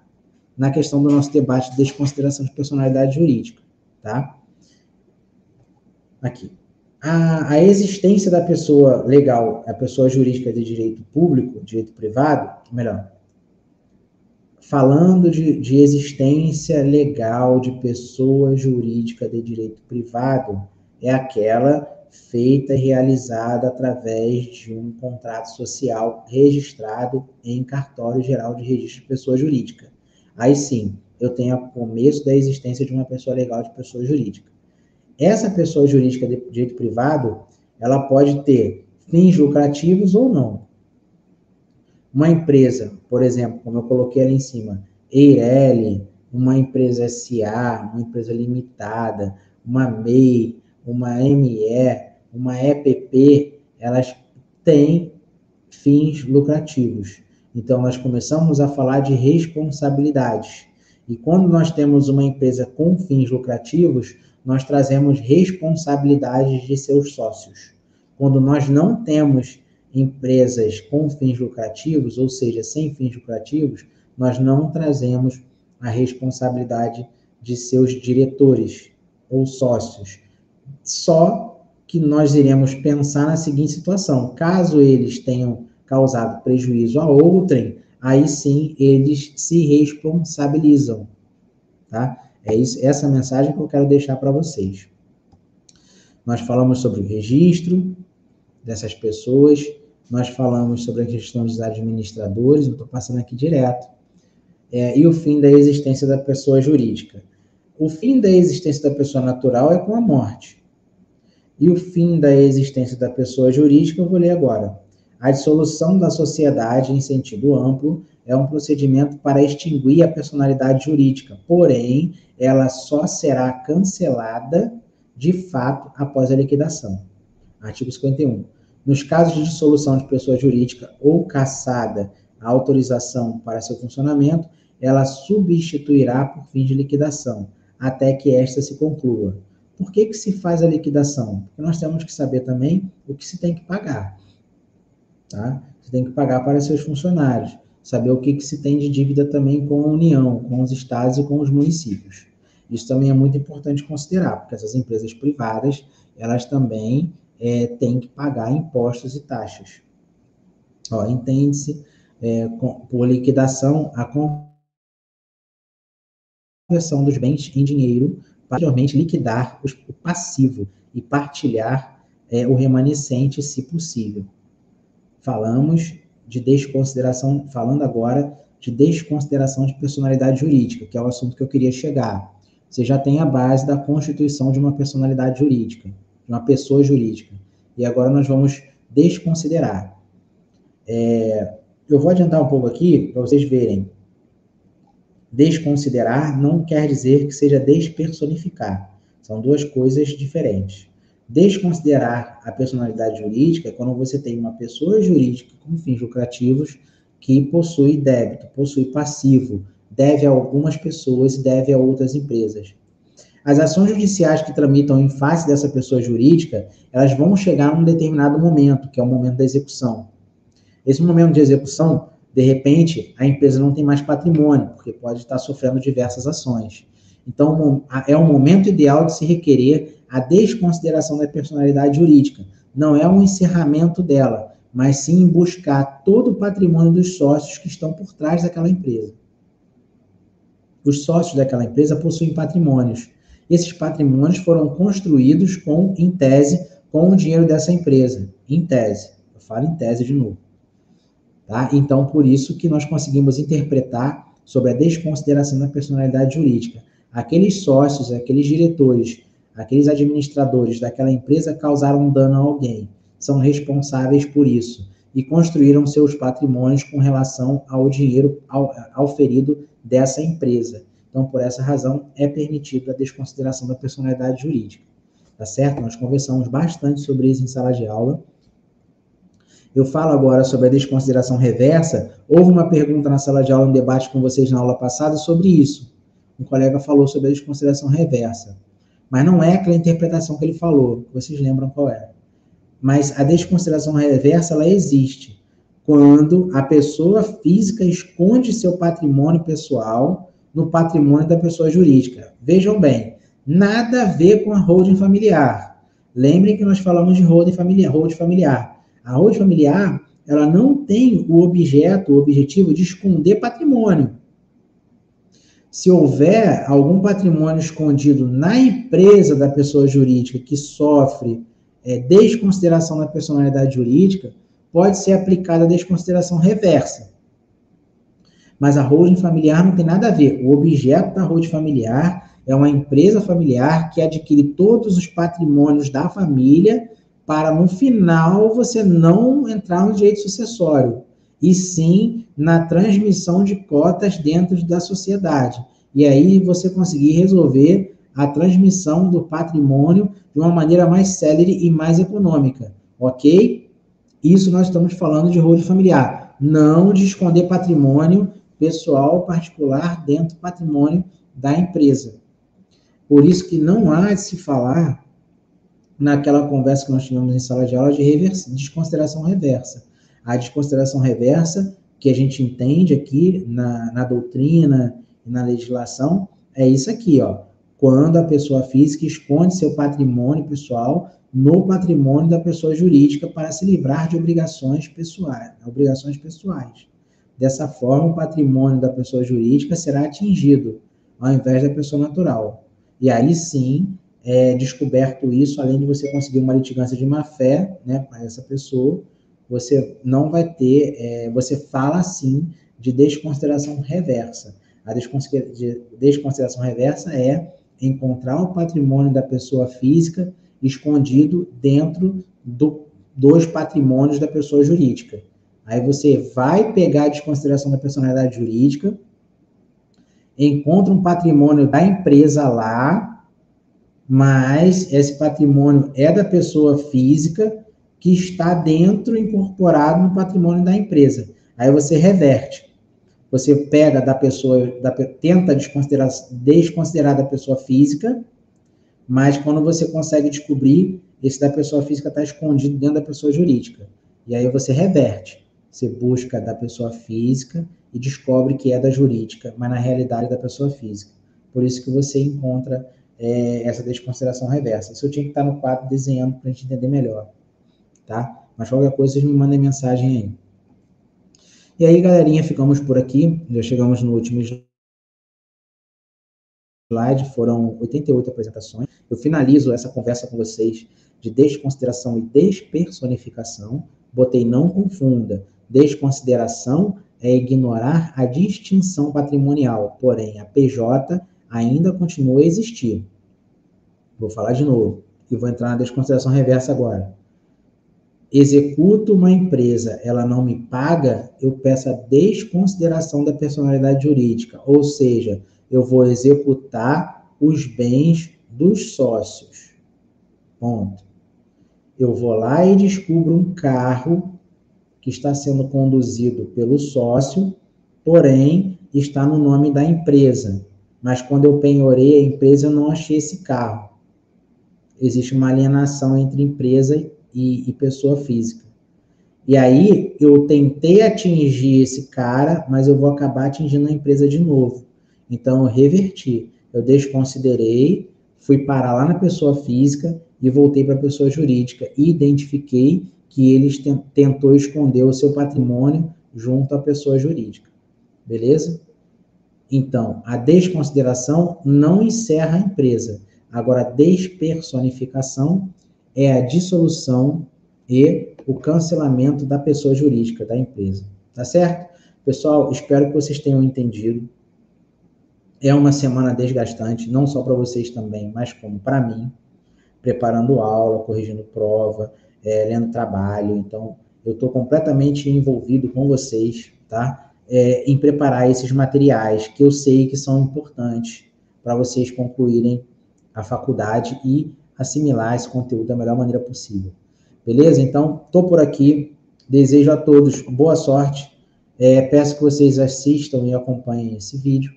na questão do nosso debate de desconsideração de personalidade jurídica, tá? Aqui. A existência da pessoa legal, a pessoa jurídica de direito público, direito privado, melhor, falando de existência legal de pessoa jurídica de direito privado, é aquela feita e realizada através de um contrato social registrado em cartório geral de registro de pessoa jurídica. Aí sim, eu tenho o começo da existência de uma pessoa legal de pessoa jurídica. Essa pessoa jurídica de direito privado, ela pode ter fins lucrativos ou não. Uma empresa, por exemplo, como eu coloquei ali em cima, Eireli, uma empresa SA, uma empresa limitada, uma MEI, uma ME, uma EPP, elas têm fins lucrativos. Então, nós começamos a falar de responsabilidades. E quando nós temos uma empresa com fins lucrativos, nós trazemos responsabilidades de seus sócios. Quando nós não temos empresas com fins lucrativos, ou seja, sem fins lucrativos, nós não trazemos a responsabilidade de seus diretores ou sócios. Só que nós iremos pensar na seguinte situação: caso eles tenham causado prejuízo a outrem, aí sim eles se responsabilizam, tá? É isso, essa mensagem que eu quero deixar para vocês. Nós falamos sobre o registro dessas pessoas, nós falamos sobre a questão dos administradores, eu estou passando aqui direto, e o fim da existência da pessoa jurídica. O fim da existência da pessoa natural é com a morte. E o fim da existência da pessoa jurídica, eu vou ler agora. A dissolução da sociedade, em sentido amplo, é um procedimento para extinguir a personalidade jurídica, porém, ela só será cancelada, de fato, após a liquidação. Artigo 51. Nos casos de dissolução de pessoa jurídica ou cassada a autorização para seu funcionamento, ela substituirá por fim de liquidação, até que esta se conclua. Por que se faz a liquidação? Porque nós temos que saber também o que se tem que pagar. Tá? Você tem que pagar para seus funcionários, saber o que se tem de dívida também com a União, com os estados e com os municípios. Isso também é muito importante considerar, porque essas empresas privadas, elas também têm que pagar impostos e taxas. Entende-se por liquidação a conversão dos bens em dinheiro, posteriormente liquidar o passivo e partilhar o remanescente, se possível. Falando agora de desconsideração de personalidade jurídica, que é o assunto que eu queria chegar. Você já tem a base da constituição de uma personalidade jurídica, de uma pessoa jurídica. E agora nós vamos desconsiderar. Eu vou adiantar um pouco aqui, para vocês verem. Desconsiderar não quer dizer que seja despersonificar. São duas coisas diferentes. Desconsiderar a personalidade jurídica é quando você tem uma pessoa jurídica com fins lucrativos que possui débito, possui passivo, deve a algumas pessoas e deve a outras empresas. As ações judiciais que tramitam em face dessa pessoa jurídica, elas vão chegar a um determinado momento, que é o momento da execução. Esse momento de execução, de repente, a empresa não tem mais patrimônio, porque pode estar sofrendo diversas ações. Então, é o momento ideal de se requerer a desconsideração da personalidade jurídica. Não é um encerramento dela, mas sim buscar todo o patrimônio dos sócios que estão por trás daquela empresa. Os sócios daquela empresa possuem patrimônios. Esses patrimônios foram construídos em tese, com o dinheiro dessa empresa. Em tese. Eu falo em tese de novo. Tá? Então, por isso que nós conseguimos interpretar sobre a desconsideração da personalidade jurídica. Aqueles sócios, aqueles diretores, aqueles administradores daquela empresa causaram dano a alguém, são responsáveis por isso e construíram seus patrimônios com relação ao dinheiro auferido dessa empresa. Então, por essa razão, é permitida a desconsideração da personalidade jurídica. Tá certo? Nós conversamos bastante sobre isso em sala de aula. Eu falo agora sobre a desconsideração reversa. Houve uma pergunta na sala de aula, um debate com vocês na aula passada sobre isso. Um colega falou sobre a desconsideração reversa. Mas não é aquela interpretação que ele falou, vocês lembram qual é. Mas a desconsideração reversa, ela existe quando a pessoa física esconde seu patrimônio pessoal no patrimônio da pessoa jurídica. Vejam bem, nada a ver com a holding familiar. Lembrem que nós falamos de holding familiar. A holding familiar, ela não tem o objetivo de esconder patrimônio. Se houver algum patrimônio escondido na empresa da pessoa jurídica que sofre desconsideração da personalidade jurídica, pode ser aplicada a desconsideração reversa. Mas a holding familiar não tem nada a ver. O objeto da holding familiar é uma empresa familiar que adquire todos os patrimônios da família para, no final, você não entrar no direito sucessório, e sim na transmissão de cotas dentro da sociedade. E aí você conseguir resolver a transmissão do patrimônio de uma maneira mais célere e mais econômica, ok? Isso nós estamos falando de holding familiar, não de esconder patrimônio pessoal particular dentro do patrimônio da empresa. Por isso que não há de se falar, naquela conversa que nós tivemos em sala de aula, de desconsideração reversa. A desconsideração reversa, que a gente entende aqui na doutrina e na legislação, é isso aqui, ó. Quando a pessoa física esconde seu patrimônio pessoal no patrimônio da pessoa jurídica para se livrar de obrigações pessoais. Dessa forma, o patrimônio da pessoa jurídica será atingido, ao invés da pessoa natural. E aí sim, descoberto isso, além de você conseguir uma litigância de má-fé, né, para essa pessoa, você não vai ter, você fala sim de desconsideração reversa. A desconsideração reversa é encontrar o patrimônio da pessoa física escondido dentro dos patrimônios da pessoa jurídica. Aí você vai pegar a desconsideração da personalidade jurídica, encontra um patrimônio da empresa lá, mas esse patrimônio é da pessoa física que está dentro, incorporado no patrimônio da empresa. Aí você reverte. Você pega da pessoa, tenta desconsiderar da pessoa física, mas quando você consegue descobrir, esse da pessoa física está escondido dentro da pessoa jurídica. E aí você reverte. Você busca da pessoa física e descobre que é da jurídica, mas na realidade é da pessoa física. Por isso que você encontra essa desconsideração reversa. Isso eu tinha que estar no quadro desenhando para a gente entender melhor, tá? Mas qualquer coisa, vocês me mandem mensagem aí. E aí, galerinha, ficamos por aqui. Já chegamos no último slide, foram 88 apresentações. Eu finalizo essa conversa com vocês de desconsideração e despersonificação. Botei não confunda. Desconsideração é ignorar a distinção patrimonial, porém a PJ ainda continua a existir. Vou falar de novo e vou entrar na desconsideração reversa agora. Executo uma empresa, ela não me paga, eu peço a desconsideração da personalidade jurídica, ou seja, eu vou executar os bens dos sócios. Ponto. Eu vou lá e descubro um carro que está sendo conduzido pelo sócio, porém está no nome da empresa. Mas quando eu penhorei a empresa, eu não achei esse carro. Existe uma alienação entre empresa e pessoa física. E aí, eu tentei atingir esse cara, mas eu vou acabar atingindo a empresa de novo. Então, eu reverti. Eu desconsiderei, fui parar lá na pessoa física e voltei para a pessoa jurídica. E identifiquei que eles tentou esconder o seu patrimônio junto à pessoa jurídica. Beleza? Então, a desconsideração não encerra a empresa. Agora, a despersonificação é a dissolução e o cancelamento da pessoa jurídica, da empresa. Tá certo? Pessoal, espero que vocês tenham entendido. É uma semana desgastante, não só para vocês também, mas como para mim, preparando aula, corrigindo prova, lendo trabalho. Então, eu estou completamente envolvido com vocês, tá? Em preparar esses materiais que eu sei que são importantes para vocês concluírem a faculdade e assimilar esse conteúdo da melhor maneira possível. Beleza? Então, estou por aqui. Desejo a todos boa sorte. Peço que vocês assistam e acompanhem esse vídeo.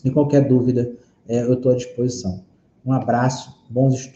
E qualquer dúvida, eu estou à disposição. Um abraço, bons estudos.